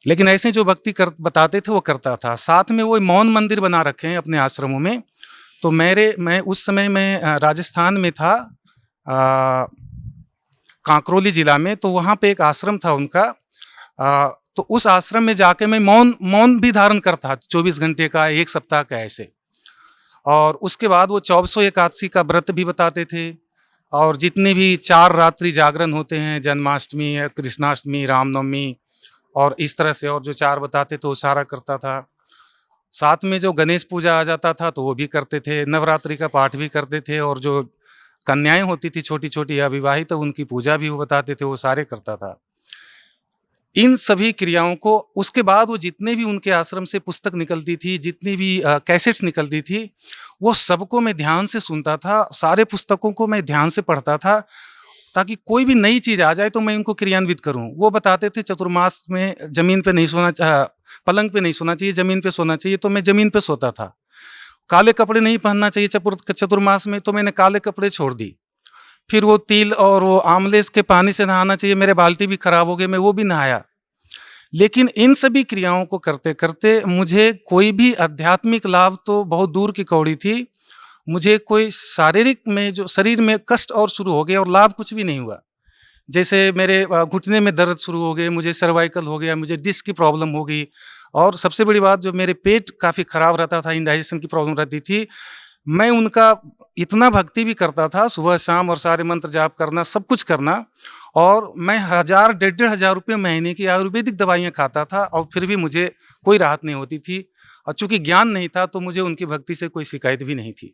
लेकिन ऐसे जो भक्ति बताते थे वो करता था। साथ में वो मौन मंदिर बना रखे हैं अपने आश्रमों में। तो मैं उस समय मैं राजस्थान में था, कांकरोली जिला में, तो वहाँ पे एक आश्रम था उनका। तो उस आश्रम में जाके मैं मौन भी धारण करता 24 घंटे का, 1 सप्ताह का ऐसे। और उसके बाद वो 24 एकादशी का व्रत भी बताते थे और जितने भी 4 रात्रि जागरण होते हैं, जन्माष्टमी, कृष्णाष्टमी, रामनवमी और इस तरह से, और जो 4 बताते थे वो सारा करता था। साथ में जो गणेश पूजा आ जाता था तो वो भी करते थे, नवरात्रि का पाठ भी करते थे और जो कन्याएं होती थी छोटी छोटी अविवाहित, तो उनकी पूजा भी वो बताते थे, वो सारे करता था। इन सभी क्रियाओं को उसके बाद वो जितने भी उनके आश्रम से पुस्तक निकलती थी, जितनी भी कैसेट्स निकलती थी, वो सबको मैं ध्यान से सुनता था। सारे पुस्तकों को मैं ध्यान से पढ़ता था ताकि कोई भी नई चीज़ आ जाए तो मैं इनको क्रियान्वित करूं। वो बताते थे चतुर्मास में जमीन पे नहीं सोना, पलंग पे नहीं सोना चाहिए, जमीन पे सोना चाहिए, तो मैं जमीन पे सोता था। काले कपड़े नहीं पहनना चाहिए चतुर्मास में, तो मैंने काले कपड़े छोड़ दी। फिर वो तिल और वो आमले के पानी से नहाना चाहिए, मेरे बाल्टी भी खराब हो गए, मैं वो भी नहाया। लेकिन इन सभी क्रियाओं को करते करते मुझे कोई भी आध्यात्मिक लाभ तो बहुत दूर की कौड़ी थी। मुझे कोई शारीरिक में जो शरीर में कष्ट और शुरू हो गए और लाभ कुछ भी नहीं हुआ। जैसे मेरे घुटने में दर्द शुरू हो गए, मुझे सर्वाइकल हो गया, मुझे डिस्क की प्रॉब्लम हो गई, और सबसे बड़ी बात जो मेरे पेट काफ़ी खराब रहता था, इंडाइजेशन की प्रॉब्लम रहती थी। मैं उनका इतना भक्ति भी करता था, सुबह शाम, और सारे मंत्र जाप करना, सब कुछ करना, और मैं 1,000-1,500 रुपये महीने की आयुर्वेदिक दवाइयाँ खाता था और फिर भी मुझे कोई राहत नहीं होती थी। और चूँकि ज्ञान नहीं था तो मुझे उनकी भक्ति से कोई शिकायत भी नहीं थी।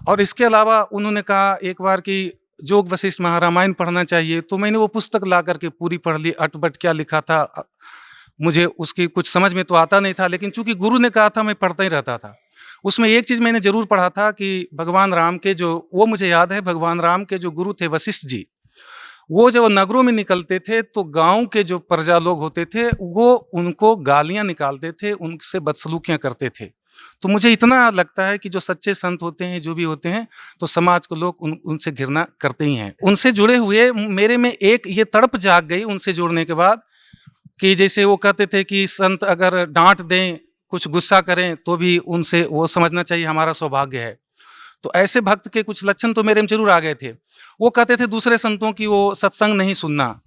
और इसके अलावा उन्होंने कहा एक बार कि जोग वशिष्ठ महारामायण पढ़ना चाहिए, तो मैंने वो पुस्तक ला करके पूरी पढ़ ली। अटबट क्या लिखा था मुझे उसकी कुछ समझ में तो आता नहीं था, लेकिन चूंकि गुरु ने कहा था मैं पढ़ता ही रहता था। उसमें एक चीज़ मैंने जरूर पढ़ा था कि भगवान राम के वो मुझे याद है, भगवान राम के जो गुरु थे वशिष्ठ जी, वो जब नगरों में निकलते थे तो गांव के जो प्रजा लोग होते थे वो उनको गालियां निकालते थे, उनसे बदसलूकियां करते थे। तो मुझे इतना लगता है कि जो सच्चे संत होते हैं, जो भी होते हैं, तो समाज को लोग उनसे घृणा करते ही हैं। उनसे जुड़े हुए मेरे में एक ये तड़प जाग गई उनसे जुड़ने के बाद, कि जैसे वो कहते थे कि संत अगर डांट दें कुछ गुस्सा करें तो भी उनसे वो समझना चाहिए हमारा सौभाग्य है। तो ऐसे भक्त के कुछ लक्षण तो मेरे में जरूर आ गए थे। वो कहते थे दूसरे संतों की वो सत्संग नहीं सुनना,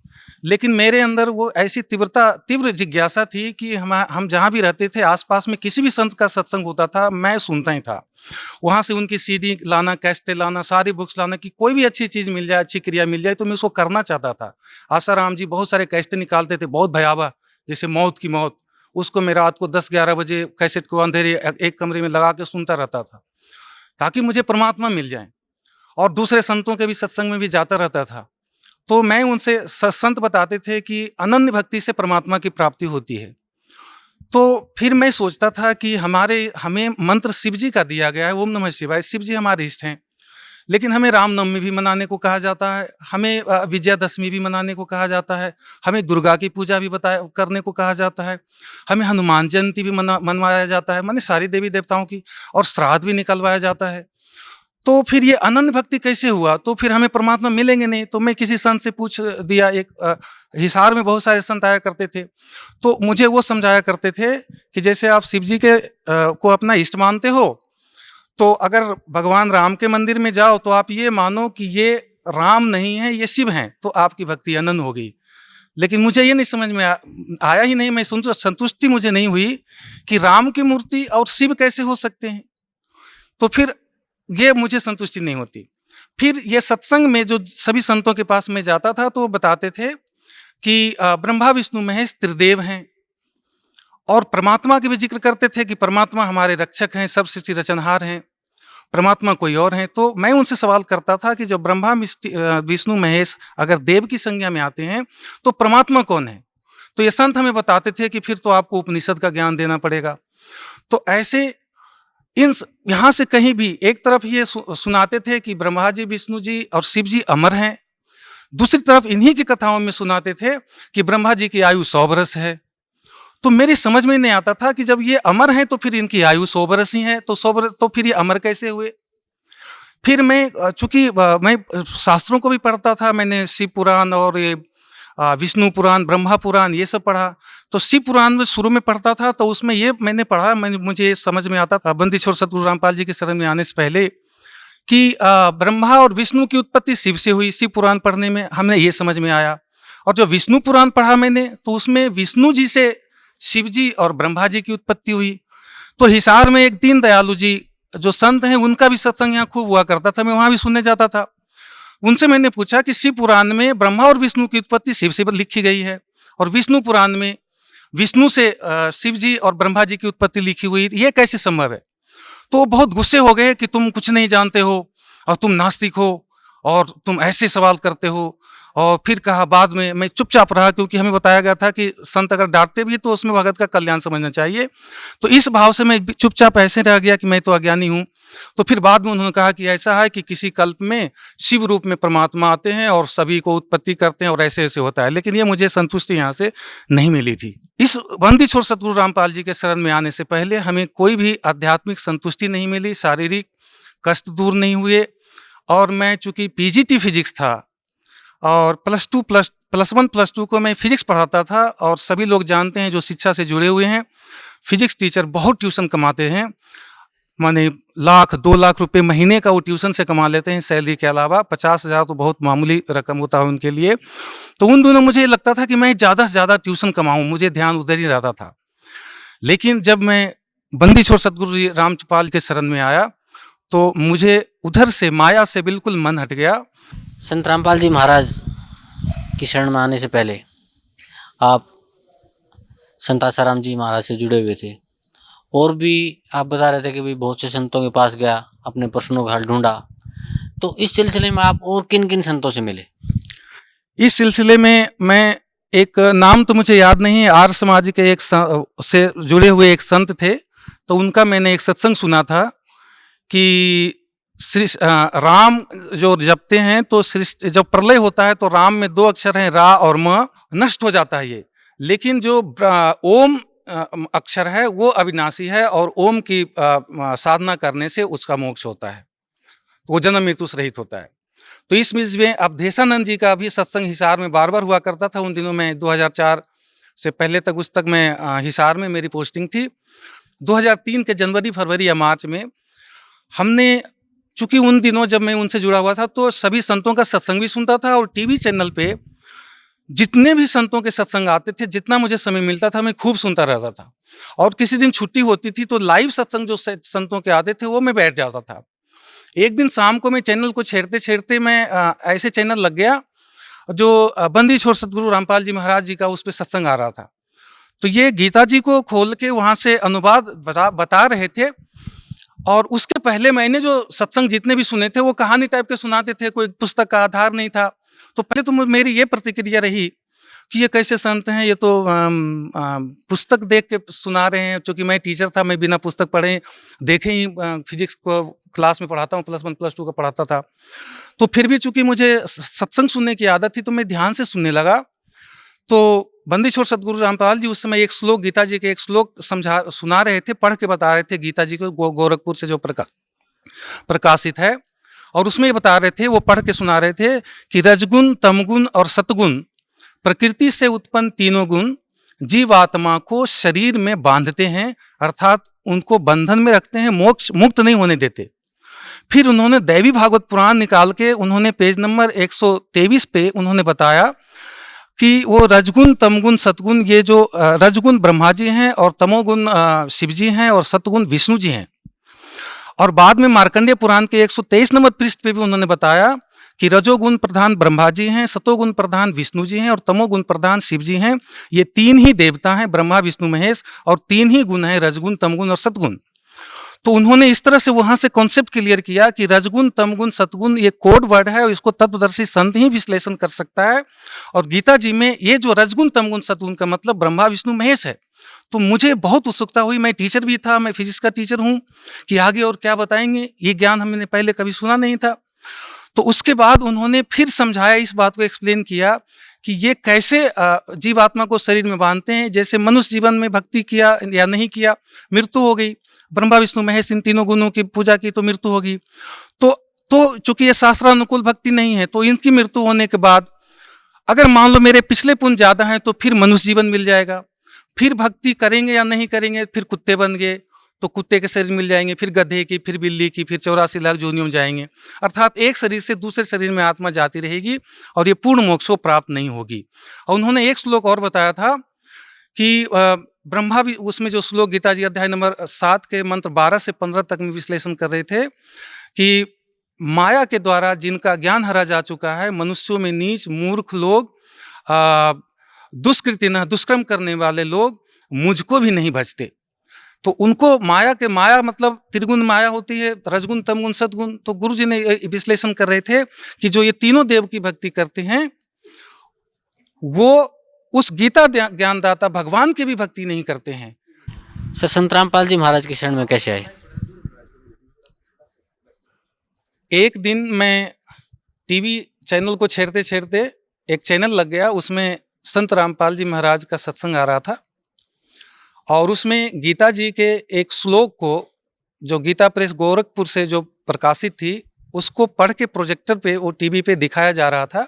लेकिन मेरे अंदर वो ऐसी तीव्र जिज्ञासा थी कि हम जहाँ भी रहते थे आसपास में किसी भी संत का सत्संग होता था मैं सुनता ही था। वहाँ से उनकी सीडी लाना, कैसेटें लाना, सारी बुक्स लाना कि कोई भी अच्छी चीज़ मिल जाए, अच्छी क्रिया मिल जाए तो मैं उसको करना चाहता था। आसाराम जी बहुत सारे कैसेटें निकालते थे, बहुत भयावह, जैसे मौत की मौत। उसको मैं रात को 10-11 बजे कैसेट को अंधेरे एक कमरे में लगा के सुनता रहता था ताकि मुझे परमात्मा मिल जाए, और दूसरे संतों के भी सत्संग में भी जाता रहता था। तो मैं उनसे संत बताते थे कि अनन्य भक्ति से परमात्मा की प्राप्ति होती है। तो फिर मैं सोचता था कि हमें मंत्र शिव जी का दिया गया है, ओम नमः शिवाय, शिव जी हमारे इष्ट हैं, लेकिन हमें रामनवमी भी मनाने को कहा जाता है, हमें विजयादशमी भी मनाने को कहा जाता है, हमें दुर्गा की पूजा भी करने को कहा जाता है, हमें हनुमान जयंती भी मनवाया जाता है, माने सारी देवी देवताओं की, और श्राद्ध भी निकलवाया जाता है। तो फिर ये अनन्य भक्ति कैसे हुआ? तो फिर हमें परमात्मा मिलेंगे नहीं। तो मैं किसी संत से पूछ दिया, एक हिसार में बहुत सारे संत आया करते थे, तो मुझे वो समझाया करते थे कि जैसे आप शिव जी के को अपना इष्ट मानते हो, तो अगर भगवान राम के मंदिर में जाओ तो आप ये मानो कि ये राम नहीं है, ये शिव हैं, तो आपकी भक्ति अनन्य होगी। लेकिन मुझे ये नहीं समझ में आया ही नहीं, मैं संतुष्टि मुझे नहीं हुई कि राम की मूर्ति और शिव कैसे हो सकते हैं। तो फिर ये मुझे संतुष्टि नहीं होती। फिर ये सत्संग में जो सभी संतों के पास मैं जाता था तो वो बताते थे कि ब्रह्मा विष्णु महेश त्रिदेव हैं, और परमात्मा के भी जिक्र करते थे कि परमात्मा हमारे रक्षक हैं, सब सृष्टि रचनहार हैं, परमात्मा कोई और हैं। तो मैं उनसे सवाल करता था कि जब ब्रह्मा विष्णु महेश अगर देव की संज्ञा में आते हैं तो परमात्मा कौन है? तो ये संत हमें बताते थे कि फिर तो आपको उपनिषद का ज्ञान देना पड़ेगा। तो ऐसे यहाँ से कहीं भी एक तरफ ये सुनाते थे कि ब्रह्मा जी, विष्णु जी और शिव जी अमर हैं, दूसरी तरफ इन्हीं की कथाओं में सुनाते थे कि ब्रह्मा जी की आयु 100 वर्ष है। तो मेरी समझ में नहीं आता था कि जब ये अमर हैं तो फिर इनकी आयु 100 वर्ष ही है, तो 100 वर्ष तो फिर ये अमर कैसे हुए? फिर मैं चूंकि मैं शास्त्रों को भी पढ़ता था, मैंने शिव पुराण और ये विष्णु पुराण, ब्रह्मा पुराण ये सब पढ़ा। तो शिव पुराण में शुरू में पढ़ता था तो उसमें ये मैंने पढ़ा, मुझे समझ में आता था बंदी छोड़ सतगुरु रामपाल जी के शरण में आने से पहले कि ब्रह्मा और विष्णु की उत्पत्ति शिव से हुई। शिव पुराण पढ़ने में हमने ये समझ में आया। और जो विष्णु पुराण पढ़ा मैंने तो उसमें विष्णु जी से शिव जी और ब्रह्मा जी की उत्पत्ति हुई। तो हिसार में एक दीन दयालु जी जो संत हैं उनका भी सत्संग यहाँ खूब हुआ करता था, मैं वहाँ भी सुनने जाता था। उनसे मैंने पूछा कि शिव पुराण में ब्रह्मा और विष्णु की उत्पत्ति शिव से लिखी गई है और विष्णु पुराण में विष्णु से शिव जी और ब्रह्मा जी की उत्पत्ति लिखी हुई, ये कैसे संभव है? तो बहुत गुस्से हो गए कि तुम कुछ नहीं जानते हो और तुम नास्तिक हो और तुम ऐसे सवाल करते हो। और फिर कहा, बाद में मैं चुपचाप रहा क्योंकि हमें बताया गया था कि संत अगर डांटते भी तो उसमें भगत का कल्याण समझना चाहिए। तो इस भाव से मैं चुपचाप ऐसे रह गया कि मैं तो अज्ञानी हूँ। तो फिर बाद में उन्होंने कहा कि ऐसा है कि किसी कल्प में शिव रूप में परमात्मा आते हैं और सभी को उत्पत्ति करते हैं और ऐसे ऐसे होता है। लेकिन ये मुझे संतुष्टि यहाँ से नहीं मिली थी। इस बंदी छोड़ सतगुरु रामपाल जी के शरण में आने से पहले हमें कोई भी आध्यात्मिक संतुष्टि नहीं मिली, शारीरिक कष्ट दूर नहीं हुए। और मैं चूंकि पीजीटी फिजिक्स था और प्लस 1 प्लस 2 को मैं फिजिक्स पढ़ाता था, और सभी लोग जानते हैं जो शिक्षा से जुड़े हुए हैं, फिजिक्स टीचर बहुत ट्यूशन कमाते हैं, माने 1-2 लाख रुपए महीने का वो ट्यूशन से कमा लेते हैं सैलरी के अलावा। 50,000 तो बहुत मामूली रकम होता है उनके लिए। तो उन दोनों मुझे लगता था कि मैं ज़्यादा से ज़्यादा ट्यूशन कमाऊँ, मुझे ध्यान उधर ही रहता था। लेकिन जब मैं बंदी छोड़ सतगुरु रामपाल के शरण में आया तो मुझे उधर से माया से बिल्कुल मन हट गया। संत रामपाल जी महाराज की शरण में आने से पहले आप संत आसाराम जी महाराज से जुड़े हुए थे, और भी आप बता रहे थे कि भाई बहुत से संतों के पास गया, अपने प्रश्नों का हल ढूंढा। तो इस सिलसिले में आप और किन किन संतों से मिले? इस सिलसिले में मैं एक नाम तो मुझे याद नहीं है, आर्य समाज के एक से जुड़े हुए एक संत थे, तो उनका मैंने एक सत्संग सुना था कि राम जो जपते हैं तो जब प्रलय होता है तो राम में 2 अक्षर हैं, रा और म, नष्ट हो जाता है ये। लेकिन जो ओम अक्षर है वो अविनाशी है और ओम की साधना करने से उसका मोक्ष होता है, वो जन्म मृत्यु से रहित होता है। तो इस बीच में अवधेशानंद जी का भी सत्संग हिसार में बार बार हुआ करता था। उन दिनों में 2004 से पहले तक उस तक मैं हिसार में मेरी पोस्टिंग थी। 2003 के जनवरी फरवरी या मार्च में हमने, चूंकि उन दिनों जब मैं उनसे जुड़ा हुआ था तो सभी संतों का सत्संग भी सुनता था, और टीवी चैनल पे जितने भी संतों के सत्संग आते थे, जितना मुझे समय मिलता था मैं खूब सुनता रहता था। और किसी दिन छुट्टी होती थी तो लाइव सत्संग जो संतों के आते थे वो मैं बैठ जाता था। एक दिन शाम को मैं चैनल को छेड़ते छेड़ते मैं ऐसे चैनल लग गया जो बंदी छोड़ सतगुरु रामपाल जी महाराज जी का उस पर सत्संग आ रहा था। तो ये गीता जी को खोल के वहाँ से अनुवाद बता रहे थे, और उसके पहले मैंने जो सत्संग जितने भी सुने थे वो कहानी टाइप के सुनाते थे, कोई पुस्तक का आधार नहीं था। तो पहले तो मेरी ये प्रतिक्रिया रही कि ये कैसे संत हैं, ये तो पुस्तक देख के सुना रहे हैं। क्योंकि मैं टीचर था, मैं बिना पुस्तक पढ़े देखे ही फिजिक्स को क्लास में पढ़ाता हूँ, +1 +2 का पढ़ाता था। तो फिर भी चूंकि मुझे सत्संग सुनने की आदत थी तो मैं ध्यान से सुनने लगा। तो बंदी छोड़ सतगुरु रामपाल जी उस समय एक श्लोक, गीता जी के एक श्लोक सुना रहे थे, पढ़ के बता रहे थे गीता जी को, गोरखपुर से जो प्रकाशित है। और उसमें ये बता रहे थे, वो पढ़ के सुना रहे थे कि रजगुण, तमगुण और सतगुण प्रकृति से उत्पन्न तीनों गुण जीवात्मा को शरीर में बांधते हैं, अर्थात उनको बंधन में रखते हैं, मोक्ष मुक्त नहीं होने देते। फिर उन्होंने दैवी भागवत पुराण निकाल के उन्होंने पेज नंबर 123 पे उन्होंने बताया कि वो रजगुण, तमगुण, सतगुण, ये जो रजगुण ब्रह्मा जी हैं और तमोगुण शिव जी हैं और सतगुण विष्णु जी हैं। और बाद में मार्कंडेय पुराण के 123 नंबर पृष्ठ पे भी उन्होंने बताया कि रजोगुण प्रधान ब्रह्मा जी हैं, सतोगुण प्रधान विष्णु जी हैं और तमोगुण प्रधान शिव जी हैं। ये तीन ही देवता हैं, ब्रह्मा विष्णु महेश, और तीन ही गुण हैं, रजगुण, तमगुण और सतगुण। तो उन्होंने इस तरह से वहां से कॉन्सेप्ट क्लियर किया कि रजगुण, तमगुण, सतगुण ये कोड वर्ड है और इसको तत्वदर्शी संत ही विश्लेषण कर सकता है। और गीता जी में ये जो रजगुण, तमगुण, सतगुण का मतलब ब्रह्मा विष्णु महेश है। तो मुझे बहुत उत्सुकता हुई, मैं टीचर भी था, मैं फिजिक्स का टीचर हूँ, कि आगे और क्या बताएंगे, ये ज्ञान हमने पहले कभी सुना नहीं था। तो उसके बाद उन्होंने फिर समझाया, इस बात को एक्सप्लेन किया कि ये कैसे जीवात्मा को शरीर में बांधते हैं। जैसे मनुष्य जीवन में भक्ति किया या नहीं किया, मृत्यु हो गई, ब्रह्मा विष्णु महेश इन तीनों गुणों की पूजा की तो मृत्यु होगी। तो चूंकि ये शास्त्रानुकूल भक्ति नहीं है, तो इनकी मृत्यु होने के बाद अगर मान लो मेरे पिछले पुण्य ज्यादा हैं तो फिर मनुष्य जीवन मिल जाएगा। फिर भक्ति करेंगे या नहीं करेंगे, फिर कुत्ते बन गए तो कुत्ते के शरीर मिल जाएंगे, फिर गधे की, फिर बिल्ली की, फिर 84 लाख योनियों में जाएंगे। अर्थात एक शरीर से दूसरे शरीर में आत्मा जाती रहेगी और ये पूर्ण मोक्ष को प्राप्त नहीं होगी। और उन्होंने एक श्लोक और बताया था कि ब्रह्मा भी, उसमें जो श्लोक गीता जी अध्याय नंबर 7 के मंत्र 12 से 15 तक में विश्लेषण कर रहे थे कि माया के द्वारा जिनका ज्ञान हरा जा चुका है, मनुष्यों में नीच मूर्ख लोग, दुष्कृति न दुष्कर्म करने वाले लोग मुझको भी नहीं भजते। तो उनको माया मतलब त्रिगुण माया होती है, रजगुण, तमगुण, सतगुण। तो गुरु जी ने विश्लेषण कर रहे थे कि जो ये तीनों देव की भक्ति करते हैं वो उस गीता ज्ञानदाता भगवान की भी भक्ति नहीं करते हैं। सर, संत रामपाल जी महाराज की शरण में कैसे आए? एक दिन मैं टीवी चैनल को छेड़ते छेड़ते एक चैनल लग गया, उसमें संत रामपाल जी महाराज का सत्संग आ रहा था और उसमें गीता जी के एक श्लोक को, जो गीता प्रेस गोरखपुर से जो प्रकाशित थी, उसको पढ़ के प्रोजेक्टर पे, वो टीवी पे दिखाया जा रहा था।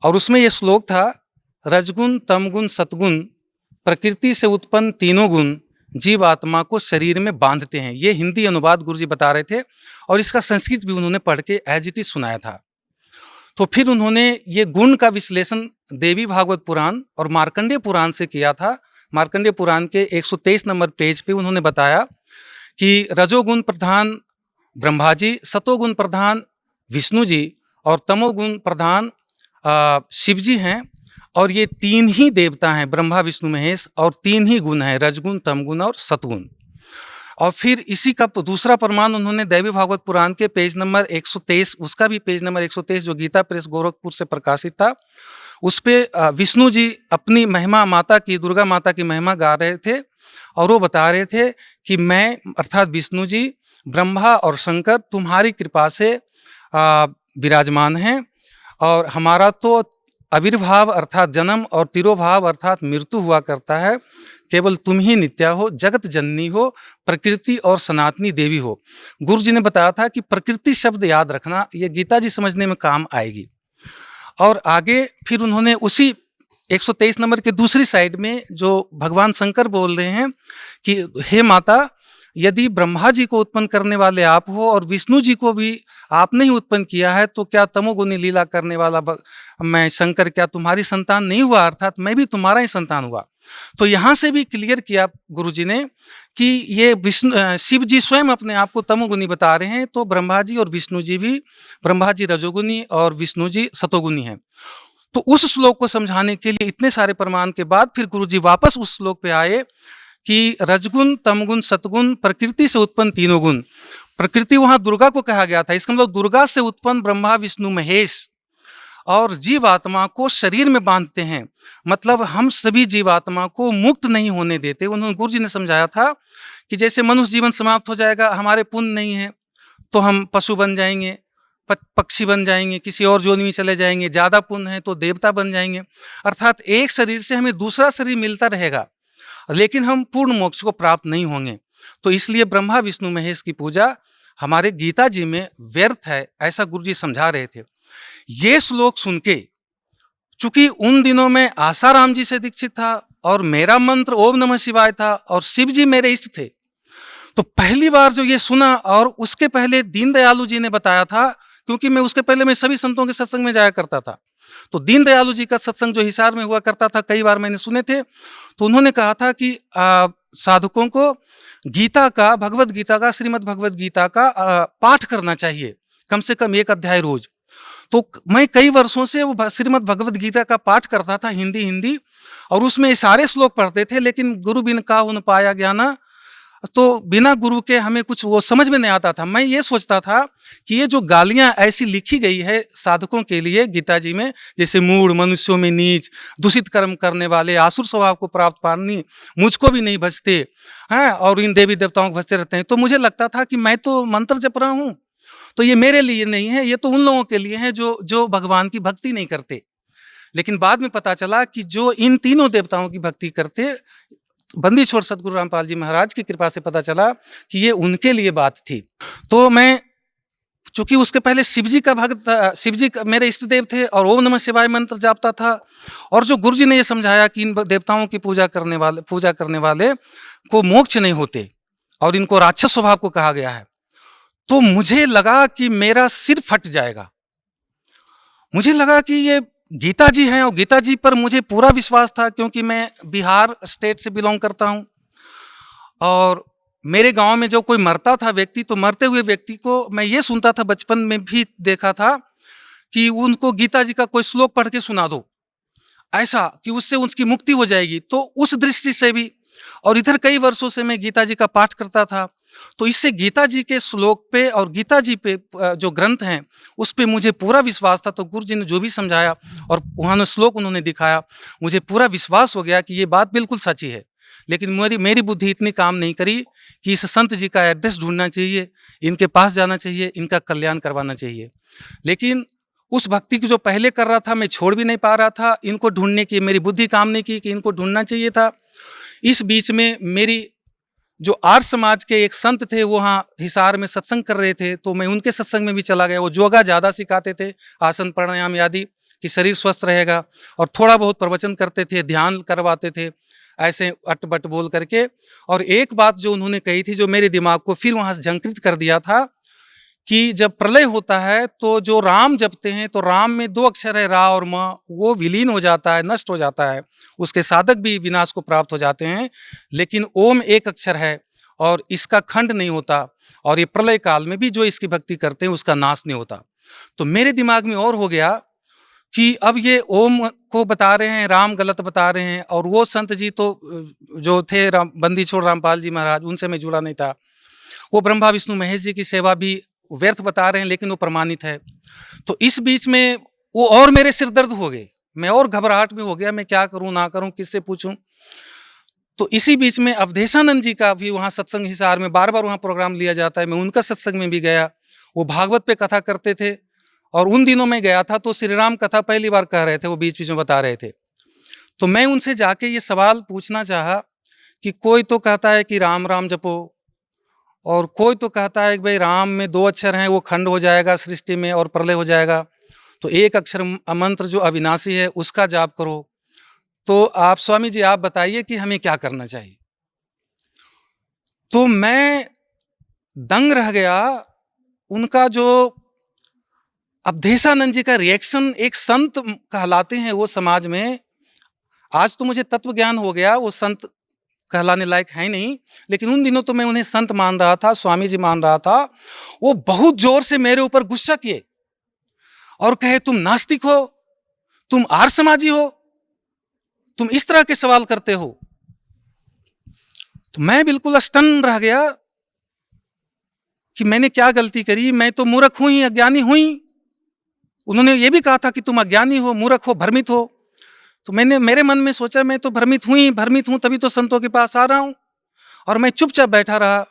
और उसमें ये श्लोक था, रजगुण, तमगुण, सतगुण प्रकृति से उत्पन्न तीनों गुण जीवात्मा को शरीर में बांधते हैं। ये हिंदी अनुवाद गुरुजी बता रहे थे और इसका संस्कृत भी उन्होंने पढ़ के एज इट इज सुनाया था। तो फिर उन्होंने ये गुण का विश्लेषण देवी भागवत पुराण और मार्कंडेय पुराण से किया था। मार्कंडेय पुराण के 123 नंबर पेज पे उन्होंने बताया कि रजोगुण प्रधान ब्रह्मा जी, सतोगुण प्रधान विष्णु जी और तमोगुण प्रधान शिव जी हैं। और ये तीन ही देवता हैं, ब्रह्मा विष्णु महेश, और तीन ही गुण हैं, रजगुण, तमगुण और सतगुण। और फिर इसी का दूसरा प्रमाण उन्होंने दैवी भागवत पुराण के पेज नंबर 123, उसका भी पेज नंबर 123 जो गीता प्रेस गोरखपुर से प्रकाशित था, उस पे विष्णु जी अपनी महिमा, माता की, दुर्गा माता की महिमा गा रहे थे और वो बता रहे थे कि मैं अर्थात विष्णु जी, ब्रह्मा और शंकर तुम्हारी कृपा से विराजमान हैं और हमारा तो आविर्भाव अर्थात जन्म और तिरोभाव अर्थात मृत्यु हुआ करता है, केवल तुम ही नित्या हो, जगत जननी हो, प्रकृति और सनातनी देवी हो। गुरु जी ने बताया था कि प्रकृति शब्द याद रखना, ये गीता जी समझने में काम आएगी। और आगे फिर उन्होंने उसी 123 नंबर के दूसरी साइड में जो भगवान शंकर बोल रहे हैं कि हे माता, यदि ब्रह्मा जी को उत्पन्न करने वाले आप हो और विष्णु जी को भी आपने ही उत्पन्न किया है, तो क्या तमोगुनी लीला करने वाला मैं शंकर क्या तुम्हारी संतान नहीं हुआ, अर्थात मैं भी तुम्हारा ही संतान हुआ। तो यहाँ से भी क्लियर किया गुरु जी ने कि ये शिव जी स्वयं अपने आप को तमोगुनी बता रहे हैं, तो ब्रह्मा जी और विष्णु जी भी, ब्रह्मा जी रजोगुनी और विष्णु जी सतोगुनी हैं। तो उस श्लोक को समझाने के लिए इतने सारे प्रमाण के बाद फिर गुरु जी वापस उस श्लोक पे आए कि रजगुण, तमगुण, सतगुण, प्रकृति से उत्पन्न तीनों गुण। प्रकृति वहां दुर्गा को कहा गया था, इसका मतलब दुर्गा से उत्पन्न ब्रह्मा विष्णु महेश और जीवात्मा को शरीर में बांधते हैं, मतलब हम सभी जीवात्मा को मुक्त नहीं होने देते। उन्होंने गुरु जी ने समझाया था कि जैसे मनुष्य जीवन समाप्त हो जाएगा, हमारे पुण्य नहीं है तो हम पशु बन जाएंगे, पक्षी बन जाएंगे, किसी और योनि में चले जाएंगे, ज़्यादा पुण्य है तो देवता बन जाएंगे। अर्थात एक शरीर से हमें दूसरा शरीर मिलता रहेगा, लेकिन हम पूर्ण मोक्ष को प्राप्त नहीं होंगे। तो इसलिए ब्रह्मा विष्णु महेश की पूजा हमारे गीता जी में व्यर्थ है, ऐसा गुरु जी समझा रहे थे। ये श्लोक सुन के, चूंकि उन दिनों में आसाराम जी से दीक्षित था और मेरा मंत्र ओम नमः शिवाय था और शिव जी मेरे इष्ट थे, तो पहली बार जो ये सुना, और उसके पहले दीनदयालु जी ने बताया था, क्योंकि मैं उसके पहले मैं सभी संतों के सत्संग में जाया करता था, तो दीनदयालु जी का सत्संग जो हिसार में हुआ करता था, कई बार मैंने सुने थे, तो उन्होंने कहा था कि साधकों को गीता का, भगवत गीता का, श्रीमद् भगवत गीता का पाठ करना चाहिए, कम से कम 1 अध्याय रोज। तो मैं कई वर्षों से वो श्रीमद् भगवत गीता का पाठ करता था, हिंदी, और उसमें सारे श्लोक पढ़ते थे, लेकिन गुरु बिन काहु न पाया ज्ञाना, तो बिना गुरु के हमें कुछ वो समझ में नहीं आता था। मैं ये सोचता था कि ये जो गालियां ऐसी लिखी गई है साधकों के लिए गीता जी में, जैसे मूढ़, मनुष्यों में नीच, दूषित कर्म करने वाले, आसुर स्वभाव को प्राप्त पानी, मुझको भी नहीं भजते हैं और इन देवी देवताओं को भजते रहते हैं, तो मुझे लगता था कि मैं तो मंत्र जप रहा हूँ, तो ये मेरे लिए नहीं है, ये तो उन लोगों के लिए है जो भगवान की भक्ति नहीं करते। लेकिन बाद में पता चला कि जो इन तीनों देवताओं की भक्ति करते, बंदी छोड़ सदगुरु रामपाल जी महाराज की कृपा से पता चला कि ये उनके लिए बात थी। तो मैं, चूंकि उसके पहले शिव जी का भक्त था, शिव जी मेरे इष्ट देव थे और ओम नमः शिवाय मंत्र जापता था, और जो गुरु जी ने ये समझाया कि इन देवताओं की पूजा करने वाले को मोक्ष नहीं होते और इनको राक्षस स्वभाव को कहा गया है, तो मुझे लगा कि मेरा सिर फट जाएगा। मुझे लगा कि ये गीता जी हैं और गीता जी पर मुझे पूरा विश्वास था, क्योंकि मैं बिहार स्टेट से बिलोंग करता हूं, और मेरे गांव में जो कोई मरता था व्यक्ति, तो मरते हुए व्यक्ति को मैं ये सुनता था, बचपन में भी देखा था कि उनको गीता जी का कोई श्लोक पढ़ के सुना दो, ऐसा कि उससे उसकी मुक्ति हो जाएगी। तो उस दृष्टि से भी, और इधर कई वर्षों से मैं गीता जी का पाठ करता था, तो इससे गीता जी के श्लोक पे और गीता जी पे जो ग्रंथ हैं उस पे मुझे पूरा विश्वास था। तो गुरु जी ने जो भी समझाया और उन्होंने श्लोक उन्होंने दिखाया, मुझे पूरा विश्वास हो गया कि ये बात बिल्कुल सच्ची है। लेकिन मेरी बुद्धि इतनी काम नहीं करी कि इस संत जी का एड्रेस ढूंढना चाहिए, इनके पास जाना चाहिए, इनका कल्याण करवाना चाहिए। लेकिन उस भक्ति की जो पहले कर रहा था मैं छोड़ भी नहीं पा रहा था, इनको ढूंढने की मेरी बुद्धि काम नहीं की कि इनको ढूंढना चाहिए था। इस बीच में मेरी जो आर्य समाज के एक संत थे, वो वहाँ हिसार में सत्संग कर रहे थे, तो मैं उनके सत्संग में भी चला गया। वो योगा ज़्यादा सिखाते थे, आसन प्राणायाम आदि, कि शरीर स्वस्थ रहेगा, और थोड़ा बहुत प्रवचन करते थे, ध्यान करवाते थे, ऐसे अटबट बोल करके। और एक बात जो उन्होंने कही थी, जो मेरे दिमाग को फिर वहाँ से झंकृत कर दिया था, कि जब प्रलय होता है तो जो राम जपते हैं, तो राम में 2 अक्षर है, रा और म, वो विलीन हो जाता है, नष्ट हो जाता है, उसके साधक भी विनाश को प्राप्त हो जाते हैं। लेकिन ओम 1 अक्षर है और इसका खंड नहीं होता, और ये प्रलय काल में भी जो इसकी भक्ति करते हैं उसका नाश नहीं होता। तो मेरे दिमाग में और हो गया कि अब ये ओम को बता रहे हैं, राम गलत बता रहे हैं, और वो संत जी तो जो थे बंदी छोड़ रामपाल जी महाराज, उनसे मैं जुड़ा नहीं था। वो ब्रह्मा विष्णु महेश जी की सेवा भी व्यर्थ बता रहे हैं, लेकिन वो प्रमाणित है। तो इस बीच में वो और मेरे सिर दर्द हो गए, मैं और घबराहट में हो गया, मैं क्या करूं ना करूं, किससे पूछूं। तो इसी बीच में अवधेशानंद जी का भी वहाँ सत्संग हिसार में बार बार वहाँ प्रोग्राम लिया जाता है, मैं उनका सत्संग में भी गया। वो भागवत पे कथा करते थे, और उन दिनों में गया था तो श्री राम कथा पहली बार कह रहे थे, वो बीच बीच में बता रहे थे। तो मैं उनसे जाके ये सवाल पूछना चाहा कि कोई तो कहता है कि राम राम जपो, और कोई तो कहता है कि भाई राम में 2 अक्षर हैं, वो खंड हो जाएगा सृष्टि में और प्रलय हो जाएगा, तो 1 अक्षर मंत्र जो अविनाशी है उसका जाप करो। तो आप स्वामी जी आप बताइए कि हमें क्या करना चाहिए। तो मैं दंग रह गया। उनका जो अवधेशानंद जी का रिएक्शन, एक संत कहलाते हैं वो समाज में, आज तो मुझे तत्व ज्ञान हो गया, वो संत कहलाने लायक है नहीं, लेकिन उन दिनों तो मैं उन्हें संत मान रहा था, स्वामी जी मान रहा था। वो बहुत जोर से मेरे ऊपर गुस्सा किए और कहे तुम नास्तिक हो, तुम आर्य समाजी हो, तुम इस तरह के सवाल करते हो। तो मैं बिल्कुल स्टन रह गया कि मैंने क्या गलती करी, मैं तो मूर्ख हूं ही, अज्ञानी हूं ही। उन्होंने ये भी कहा था कि तुम अज्ञानी हो, मूर्ख हो, भ्रमित हो। तो मैंने मेरे मन में सोचा मैं तो भ्रमित हूं, तभी तो संतों के पास आ रहा हूं। और मैं चुपचाप बैठा रहा।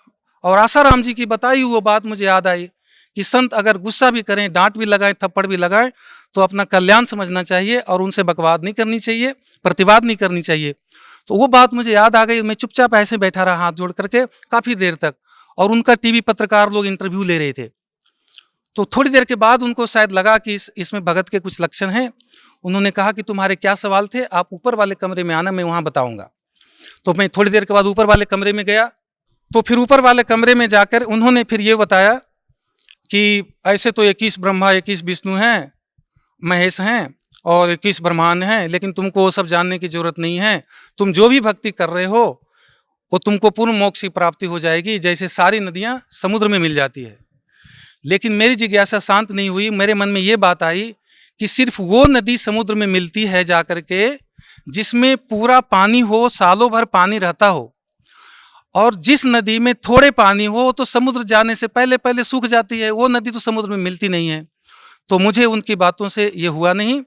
और आसाराम जी की बताई हुई वो बात मुझे याद आई कि संत अगर गुस्सा भी करें, डांट भी लगाएं, थप्पड़ भी लगाएं, तो अपना कल्याण समझना चाहिए और उनसे बकवाद नहीं करनी चाहिए, प्रतिवाद नहीं करनी चाहिए। तो वो बात मुझे याद आ गई। मैं चुपचाप ऐसे बैठा रहा हाथ जोड़ करके काफ़ी देर तक। और उनका टीवी पत्रकार लोग इंटरव्यू ले रहे थे। तो थोड़ी देर के बाद उनको शायद लगा कि इसमें भगत के कुछ लक्षण हैं। उन्होंने कहा कि तुम्हारे क्या सवाल थे, आप ऊपर वाले कमरे में आना, मैं वहाँ बताऊँगा। तो मैं थोड़ी देर के बाद ऊपर वाले कमरे में गया। तो फिर ऊपर वाले कमरे में जाकर उन्होंने फिर ये बताया कि ऐसे तो 21 ब्रह्मा, 21 विष्णु हैं, महेश हैं और 21 ब्रह्मांड हैं, लेकिन तुमको वो सब जानने की जरूरत नहीं है। तुम जो भी भक्ति कर रहे हो वो तुमको पूर्ण मोक्ष की प्राप्ति हो जाएगी, जैसे सारी नदियाँ समुद्र में मिल जाती है। लेकिन मेरी जिज्ञासा शांत नहीं हुई। मेरे मन में ये बात आई कि सिर्फ वो नदी समुद्र में मिलती है जाकर के जिसमें पूरा पानी हो, सालों भर पानी रहता हो, और जिस नदी में थोड़े पानी हो तो समुद्र जाने से पहले पहले सूख जाती है, वो नदी तो समुद्र में मिलती नहीं है। तो मुझे उनकी बातों से ये हुआ नहीं।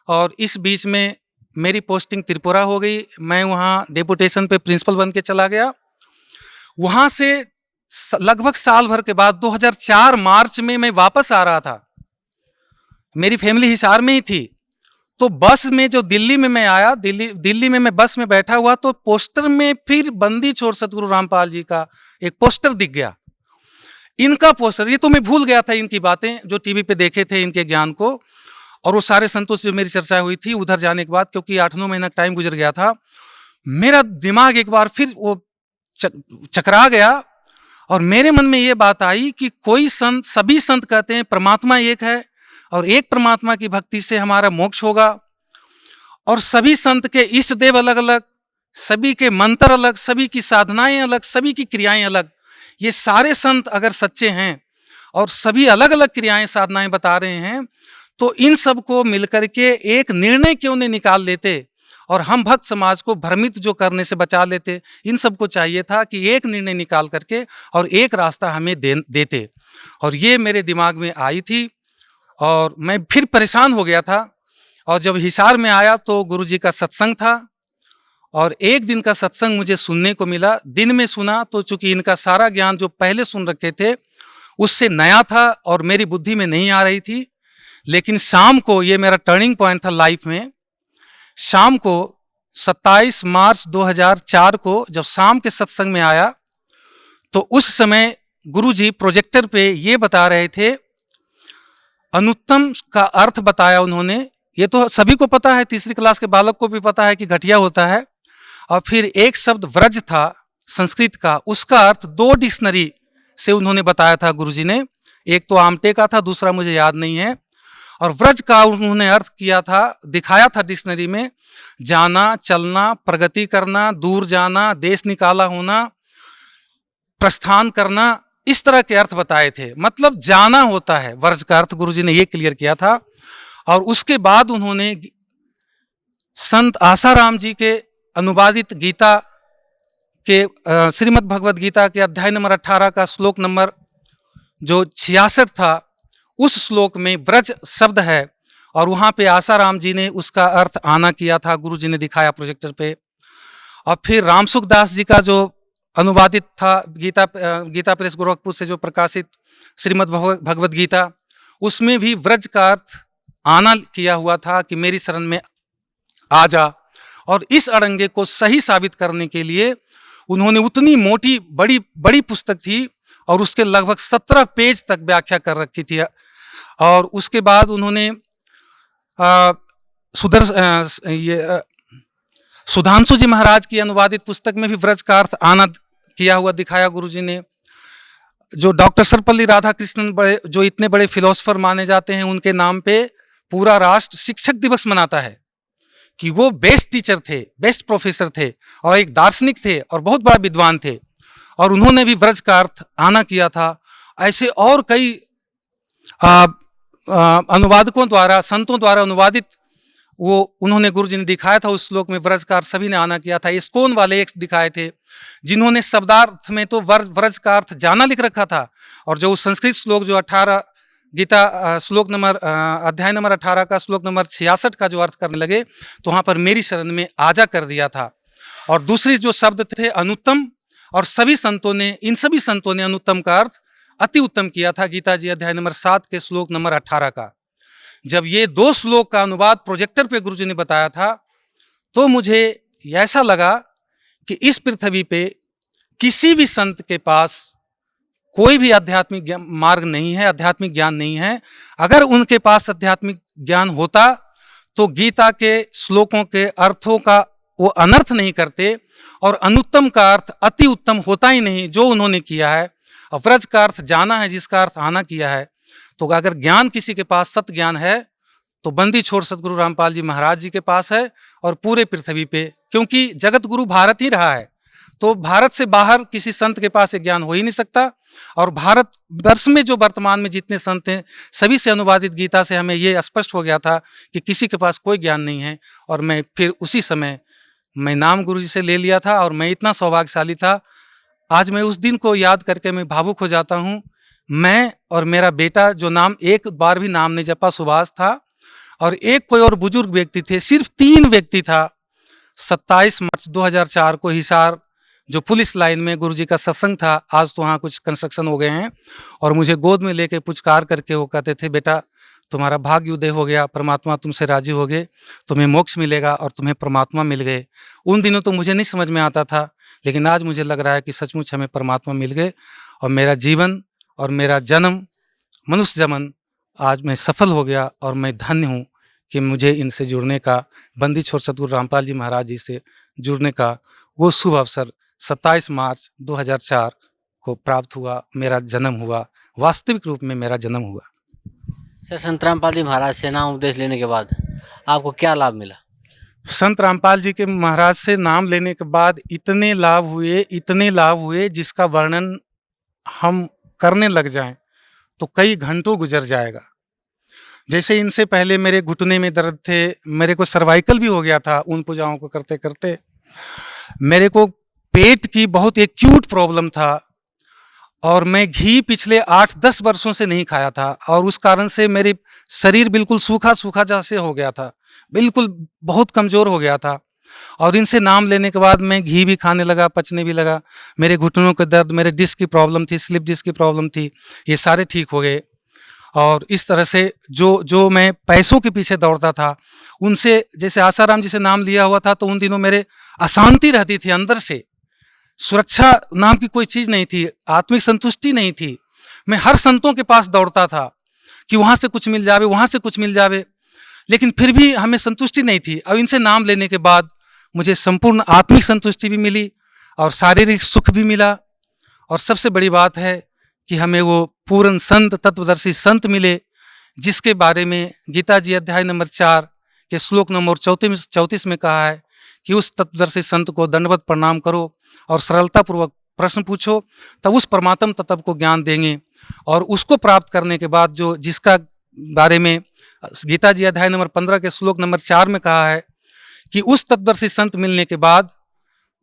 और इस बीच में मेरी पोस्टिंग त्रिपुरा हो गई। मैं वहाँ डेपुटेशन पे प्रिंसिपल बन के चला गया। वहाँ से लगभग साल भर के बाद 2004 मार्च में मैं वापस आ रहा था। मेरी फैमिली हिसार में ही थी। तो बस में जो दिल्ली में मैं आया, दिल्ली में मैं बस में बैठा हुआ, तो पोस्टर में फिर बंदी छोड़ सतगुरु रामपाल जी का एक पोस्टर दिख गया। इनका पोस्टर, ये तो मैं भूल गया था इनकी बातें जो टीवी पे देखे थे, इनके ज्ञान को। और वो सारे संतों से मेरी चर्चा हुई थी उधर जाने के बाद, क्योंकि 8-9 महीना टाइम गुजर गया था। मेरा दिमाग एक बार फिर वो चकरा गया और मेरे मन में ये बात आई कि कोई संत, सभी संत कहते हैं परमात्मा एक है और एक परमात्मा की भक्ति से हमारा मोक्ष होगा। और सभी संत के इष्ट देव अलग अलग, सभी के मंत्र अलग, सभी की साधनाएं अलग, सभी की क्रियाएं अलग। ये सारे संत अगर सच्चे हैं और सभी अलग अलग क्रियाएं साधनाएं बता रहे हैं, तो इन सब को मिलकर के एक निर्णय क्यों नहीं निकाल लेते और हम भक्त समाज को भ्रमित जो करने से बचा लेते। इन सबको चाहिए था कि एक निर्णय निकाल करके और एक रास्ता हमें देते। और ये मेरे दिमाग में आई थी और मैं फिर परेशान हो गया था। और जब हिसार में आया तो गुरुजी का सत्संग था और एक दिन का सत्संग मुझे सुनने को मिला। दिन में सुना तो चूंकि इनका सारा ज्ञान जो पहले सुन रखे थे उससे नया था और मेरी बुद्धि में नहीं आ रही थी। लेकिन शाम को, ये मेरा टर्निंग पॉइंट था लाइफ में, शाम को 27 मार्च 2004 को जब शाम के सत्संग में आया तो उस समय गुरुजी प्रोजेक्टर पे ये बता रहे थे, अनुत्तम का अर्थ बताया उन्होंने। ये तो सभी को पता है, तीसरी क्लास के बालक को भी पता है कि घटिया होता है। और फिर एक शब्द व्रज था संस्कृत का, उसका अर्थ 2 डिक्शनरी से उन्होंने बताया था गुरुजी ने। एक तो आमटे का था, दूसरा मुझे याद नहीं है। और व्रज का उन्होंने अर्थ किया था, दिखाया था डिक्शनरी में, जाना, चलना, प्रगति करना, दूर जाना, देश निकाला होना, प्रस्थान करना, इस तरह के अर्थ बताए थे। मतलब जाना होता है व्रज का अर्थ, गुरुजी ने ये क्लियर किया था। और उसके बाद उन्होंने संत आसाराम जी के अनुवादित गीता के श्रीमद् भगवद गीता के अध्याय नंबर 18 का श्लोक नंबर जो 66 था, उस श्लोक में व्रज शब्द है और वहाँ पे आसाराम जी ने उसका अर्थ आना किया था, गुरुजी ने दिखाया प्रोजेक्टर पे। और फिर रामसुख दास जी का जो अनुवादित था गीता प्रेस गोरखपुर से जो प्रकाशित श्रीमद् भगवद गीता, उसमें भी व्रज का अर्थ आना किया हुआ था कि मेरी शरण में आ जा। और इस अड़ंगे को सही साबित करने के लिए उन्होंने उतनी मोटी बड़ी पुस्तक थी और उसके लगभग 17 पेज तक व्याख्या कर रखी थी। और उसके बाद उन्होंने सुधांशु जी महाराज की अनुवादित पुस्तक में भी व्रज का अर्थ आना किया हुआ दिखाया गुरु जी ने। जो डॉक्टर सर्वपल्ली राधाकृष्णन बड़े, जो इतने बड़े फिलोसोफर माने जाते हैं, उनके नाम पे पूरा राष्ट्र शिक्षक दिवस मनाता है कि वो बेस्ट टीचर थे, बेस्ट प्रोफेसर थे और एक दार्शनिक थे और बहुत बड़ा विद्वान थे, और उन्होंने भी व्रज का अर्थ आना किया था। ऐसे और कई अनुवादकों द्वारा, संतों द्वारा अनुवादित वो उन्होंने गुरु जी ने दिखाया था। उस श्लोक में व्रज का अर्थ सभी ने आना किया था। इस्कोन वाले एक दिखाए थे जिन्होंने शब्दार्थ में तो व्रज का अर्थ जाना लिख रखा था, और जो संस्कृत श्लोक जो 18 गीता श्लोक नंबर अध्याय नंबर 18 का श्लोक नंबर 66 का जो अर्थ करने लगे तो वहाँ पर मेरी शरण में आजा कर दिया था। और दूसरी जो शब्द थे अनुत्तम, और सभी संतों ने, इन सभी संतों ने अनुत्तम का अर्थ अति उत्तम किया था गीता जी अध्याय नंबर 7 के श्लोक नंबर 18 का। जब ये 2 श्लोक का अनुवाद प्रोजेक्टर पे गुरुजी ने बताया था तो मुझे ऐसा लगा कि इस पृथ्वी पे किसी भी संत के पास कोई भी आध्यात्मिक मार्ग नहीं है, आध्यात्मिक ज्ञान नहीं है। अगर उनके पास आध्यात्मिक ज्ञान होता तो गीता के श्लोकों के अर्थों का वो अनर्थ नहीं करते, और अनुत्तम का अर्थ अति उत्तम होता ही नहीं जो उन्होंने किया है। व्रज का अर्थ जाना है, जिसका अर्थ आना किया है। तो अगर ज्ञान किसी के पास सत्य ज्ञान है तो बंदी छोड़ सतगुरु रामपाल जी महाराज जी के पास है, और पूरे पृथ्वी पे, क्योंकि जगत गुरु भारत ही रहा है, तो भारत से बाहर किसी संत के पास ये ज्ञान हो ही नहीं सकता। और भारत वर्ष में जो वर्तमान में जितने संत हैं सभी से अनुवादित गीता से हमें ये स्पष्ट हो गया था कि किसी के पास कोई ज्ञान नहीं है। और मैं फिर उसी समय मैं नाम गुरु जी से ले लिया था, और मैं इतना सौभाग्यशाली था। आज मैं उस दिन को याद करके मैं भावुक हो जाता हूँ। मैं और मेरा बेटा, जो नाम एक बार भी नाम नहीं जपा, सुभाष था, और एक कोई और बुजुर्ग व्यक्ति थे, सिर्फ 3 व्यक्ति था। 27 मार्च 2004 को हिसार जो पुलिस लाइन में गुरुजी का सत्संग था, आज तो वहाँ कुछ कंस्ट्रक्शन हो गए हैं, और मुझे गोद में लेके पुचकार करके वो कहते थे, बेटा तुम्हारा भाग्य उदय हो गया, परमात्मा तुमसे राजी हो गए, तुम्हें मोक्ष मिलेगा और तुम्हें परमात्मा मिल गए। उन दिनों तो मुझे नहीं समझ में आता था, लेकिन आज मुझे लग रहा है कि सचमुच हमें परमात्मा मिल गए, और मेरा जीवन और मेरा जन्म, मनुष्य जन्म आज मैं सफल हो गया, और मैं धन्य हूँ कि मुझे इनसे जुड़ने का, बंदी छोड़ सतगुरु रामपाल जी महाराज जी से जुड़ने का वो शुभ अवसर 27 मार्च 2004 को प्राप्त हुआ। मेरा जन्म हुआ, वास्तविक रूप में मेरा जन्म हुआ। सर, संत रामपाल जी महाराज से नाम उपदेश लेने के बाद आपको क्या लाभ मिला? संत रामपाल जी के महाराज से नाम लेने के बाद इतने लाभ हुए जिसका वर्णन हम करने लग जाएं तो कई घंटों गुजर जाएगा। जैसे इनसे पहले मेरे घुटने में दर्द थे, मेरे को सर्वाइकल भी हो गया था उन पूजाओं को करते करते। मेरे को पेट की बहुत एक्यूट प्रॉब्लम था, और मैं घी पिछले 8-10 वर्षों से नहीं खाया था, और उस कारण से मेरे शरीर बिल्कुल सूखा सूखा जैसे हो गया था, बिल्कुल बहुत कमज़ोर हो गया था। और इनसे नाम लेने के बाद मैं घी भी खाने लगा, पचने भी लगा। मेरे घुटनों के दर्द, मेरे डिस्क की प्रॉब्लम थी, स्लिप डिस्क की प्रॉब्लम थी, ये सारे ठीक हो गए। और इस तरह से जो मैं पैसों के पीछे दौड़ता था, उनसे, जैसे आसाराम जी से नाम लिया हुआ था तो उन दिनों मेरे अशांति रहती थी अंदर से, सुरक्षा नाम की कोई चीज़ नहीं थी, आत्मिक संतुष्टि नहीं थी। मैं हर संतों के पास दौड़ता था कि वहाँ से कुछ मिल जावे, वहाँ से कुछ मिल जावे, लेकिन फिर भी हमें संतुष्टि नहीं थी। अब इनसे नाम लेने के बाद मुझे संपूर्ण आत्मिक संतुष्टि भी मिली और शारीरिक सुख भी मिला। और सबसे बड़ी बात है कि हमें वो पूर्ण संत, तत्वदर्शी संत मिले, जिसके बारे में गीता जी अध्याय नंबर 4 के श्लोक नंबर 34 में कहा है कि उस तत्वदर्शी संत को दंडवत प्रणाम करो और सरलतापूर्वक प्रश्न पूछो, तब उस परमात्म तत्व को ज्ञान देंगे। और उसको प्राप्त करने के बाद जिसका बारे में गीता जी अध्याय नंबर 15 के श्लोक नंबर 4 में कहा है कि उस तत्वदर्शी संत मिलने के बाद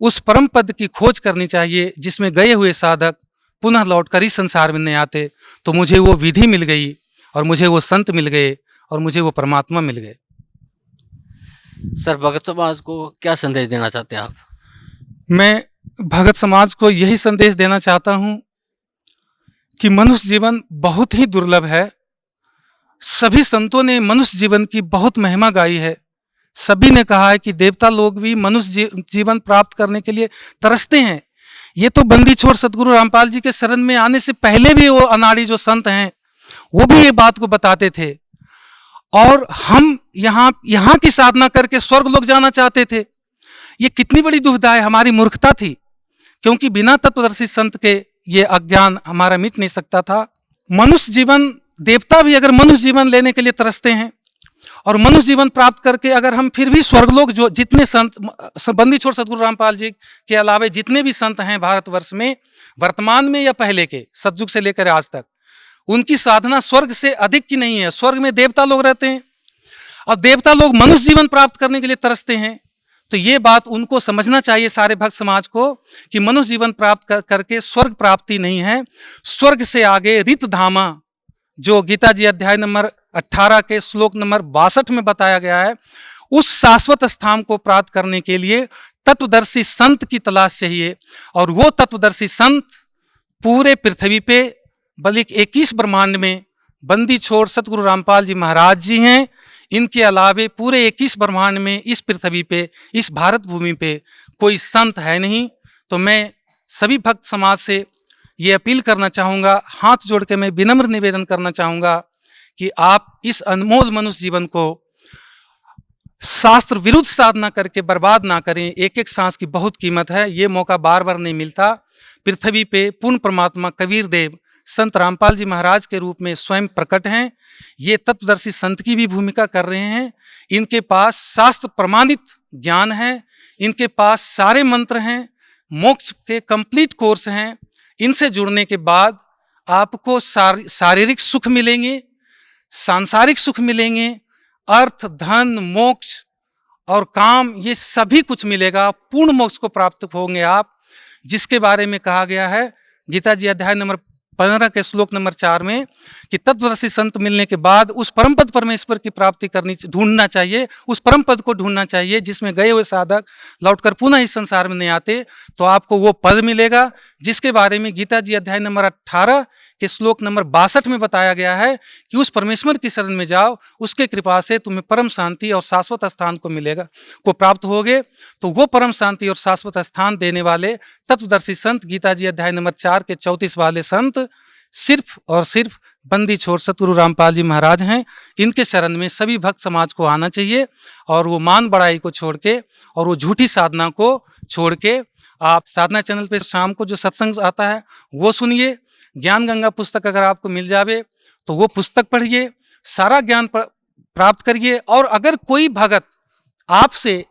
उस परम पद की खोज करनी चाहिए जिसमें गए हुए साधक पुनः लौटकर इस संसार में नहीं आते। तो मुझे वो विधि मिल गई, और मुझे वो संत मिल गए, और मुझे वो परमात्मा मिल गए। सर, भगत समाज को क्या संदेश देना चाहते हैं आप? मैं भगत समाज को यही संदेश देना चाहता हूँ कि मनुष्य जीवन बहुत ही दुर्लभ है। सभी संतों ने मनुष्य जीवन की बहुत महिमा गाई है। सभी ने कहा है कि देवता लोग भी मनुष्य जीवन प्राप्त करने के लिए तरसते हैं। ये तो बंदी छोड़ सतगुरु रामपाल जी के शरण में आने से पहले भी वो अनाड़ी जो संत हैं वो भी ये बात को बताते थे। और हम यहाँ की साधना करके स्वर्ग लोग जाना चाहते थे, ये कितनी बड़ी दुविधा है, हमारी मूर्खता थी, क्योंकि बिना तत्वदर्शी संत के ये अज्ञान हमारा मिट नहीं सकता था। मनुष्य जीवन, देवता भी अगर मनुष्य जीवन लेने के लिए तरसते हैं और मनुष्य जीवन प्राप्त करके अगर हम फिर भी स्वर्गलोक, जो जितने संत, बंदी छोड़ सतगुरु रामपाल जी के अलावे जितने भी संत हैं भारतवर्ष में, वर्तमान में या पहले के, सतयुग से लेकर आज तक, उनकी साधना स्वर्ग से अधिक की नहीं है। स्वर्ग में देवता लोग रहते हैं और देवता लोग मनुष्य जीवन प्राप्त करने के लिए तरसते हैं। तो ये बात उनको समझना चाहिए, सारे भक्त समाज को, कि मनुष्य जीवन प्राप्त करके स्वर्ग प्राप्ति नहीं है। स्वर्ग से आगे रित धामा, जो गीता जी अध्याय नंबर 18 के श्लोक नंबर 62 में बताया गया है, उस शाश्वत स्थान को प्राप्त करने के लिए तत्वदर्शी संत की तलाश चाहिए। और वो तत्वदर्शी संत पूरे पृथ्वी पे, बल्कि 21 ब्रह्मांड में बंदी छोड़ सतगुरु रामपाल जी महाराज जी हैं। इनके अलावे पूरे 21 ब्रह्मांड में, इस पृथ्वी पे, इस भारत भूमि पे कोई संत है नहीं। तो मैं सभी भक्त समाज से ये अपील करना चाहूँगा, हाथ जोड़ के मैं विनम्र निवेदन करना चाहूँगा कि आप इस अनमोल मनुष्य जीवन को शास्त्र विरुद्ध साधना करके बर्बाद ना करें। एक एक सांस की बहुत कीमत है, ये मौका बार बार नहीं मिलता। पृथ्वी पे पूर्ण परमात्मा कबीर देव संत रामपाल जी महाराज के रूप में स्वयं प्रकट हैं। ये तत्वदर्शी संत की भी भूमिका कर रहे हैं। इनके पास शास्त्र प्रमाणित ज्ञान है, इनके पास सारे मंत्र हैं, मोक्ष के कंप्लीट कोर्स हैं। इनसे जुड़ने के बाद आपको शारीरिक सुख मिलेंगे, सांसारिक सुख मिलेंगे, अर्थ, धन, मोक्ष और काम, ये सभी कुछ मिलेगा। पूर्ण मोक्ष को प्राप्त होंगे आप, जिसके बारे में कहा गया है गीता जी अध्याय नंबर 15 के श्लोक नंबर 4 में कि तत्वदर्शी संत मिलने के बाद उस परम पद परमेश्वर की प्राप्ति ढूंढना चाहिए, उस परम पद को ढूंढना चाहिए जिसमें गए हुए साधक लौटकर पुनः इस संसार में नहीं आते। तो आपको वो पद मिलेगा जिसके बारे में गीता जी अध्याय नंबर 18 के श्लोक नंबर 62 में बताया गया है कि उस परमेश्वर की शरण में जाओ, उसके कृपा से तुम्हें परम शांति और शाश्वत स्थान को मिलेगा, को प्राप्त होगे। तो वो परम शांति और शाश्वत स्थान देने वाले तत्वदर्शी संत गीता जी अध्याय नंबर 4 के 34 वाले संत सिर्फ और सिर्फ बंदी छोड़ सतगुरु रामपाल जी महाराज हैं। इनके शरण में सभी भक्त समाज को आना चाहिए और वो मान बड़ाई को छोड़ के और वो झूठी साधना को छोड़ के आप साधना चैनल पे शाम को जो सत्संग आता है वो सुनिए। ज्ञान गंगा पुस्तक अगर आपको मिल जावे तो वो पुस्तक पढ़िए, सारा ज्ञान प्राप्त करिए। और अगर कोई भगत आपसे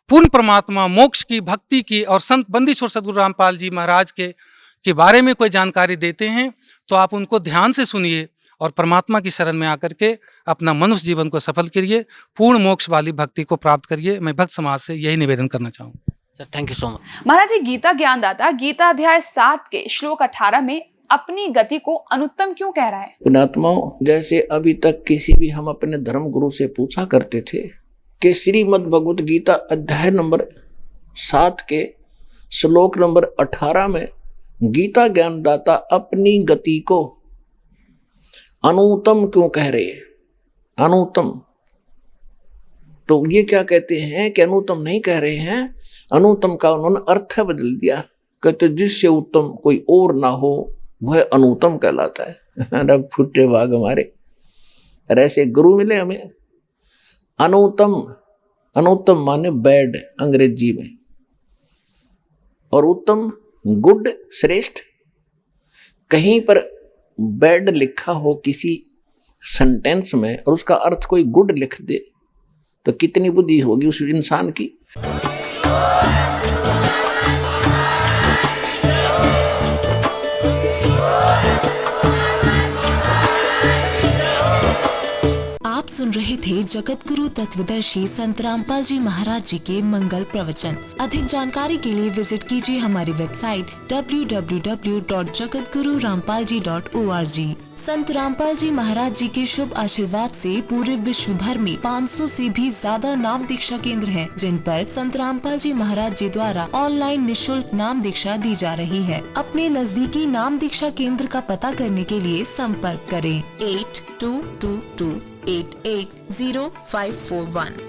पूर्ण परमात्मा, मोक्ष की, भक्ति की और संत बंदी छोड़ सतगुरु रामपाल जी महाराज के बारे में कोई जानकारी देते हैं तो आप उनको ध्यान से सुनिए और परमात्मा की शरण में आकर के अपना मनुष्य जीवन को सफल करिए, पूर्ण मोक्ष वाली भक्ति को प्राप्त करिए। मैं भक्त समाज से यही निवेदन करना चाहूँगा। Sir thank you so much. महाराज जी, गीता ज्ञानदाता गीता अध्याय 7 के श्लोक 18 में अपनी गति को अनुत्तम क्यों कह रहा है? पुणात्माओं, जैसे अभी तक किसी भी हम अपने धर्म गुरु से पूछा करते थे कि श्रीमद् भगवत गीता अध्याय नंबर 7 के श्लोक नंबर 18 में गीता ज्ञानदाता अपनी गति को अनुत्तम क्यों कह रहे हैं? अनुत्तम, तो ये क्या कहते हैं कि अनुत्तम नहीं कह रहे हैं, अनुत्तम का उन्होंने अर्थ बदल दिया। कहते जिससे उत्तम कोई और ना हो वह अनुत्तम कहलाता है। रब फुटे भाग हमारे, ऐसे गुरु मिले हमें। अनुत्तम, अनुत्तम माने बैड अंग्रेजी में, और उत्तम गुड, श्रेष्ठ। कहीं पर बैड लिखा हो किसी सेंटेंस में और उसका अर्थ कोई गुड लिख दे तो कितनी बुद्धि होगी उस इंसान की। आप सुन रहे थे जगत गुरु तत्वदर्शी संत रामपाल जी महाराज जी के मंगल प्रवचन। अधिक जानकारी के लिए विजिट कीजिए हमारी वेबसाइट www.jagatgururampalji.org। संत रामपाल जी महाराज जी के शुभ आशीर्वाद से पूरे विश्व भर में 500 से भी ज्यादा नाम दीक्षा केंद्र हैं, जिन पर संत रामपाल जी महाराज जी द्वारा ऑनलाइन निशुल्क नाम दीक्षा दी जा रही है। अपने नजदीकी नाम दीक्षा केंद्र का पता करने के लिए संपर्क करें 8222880541।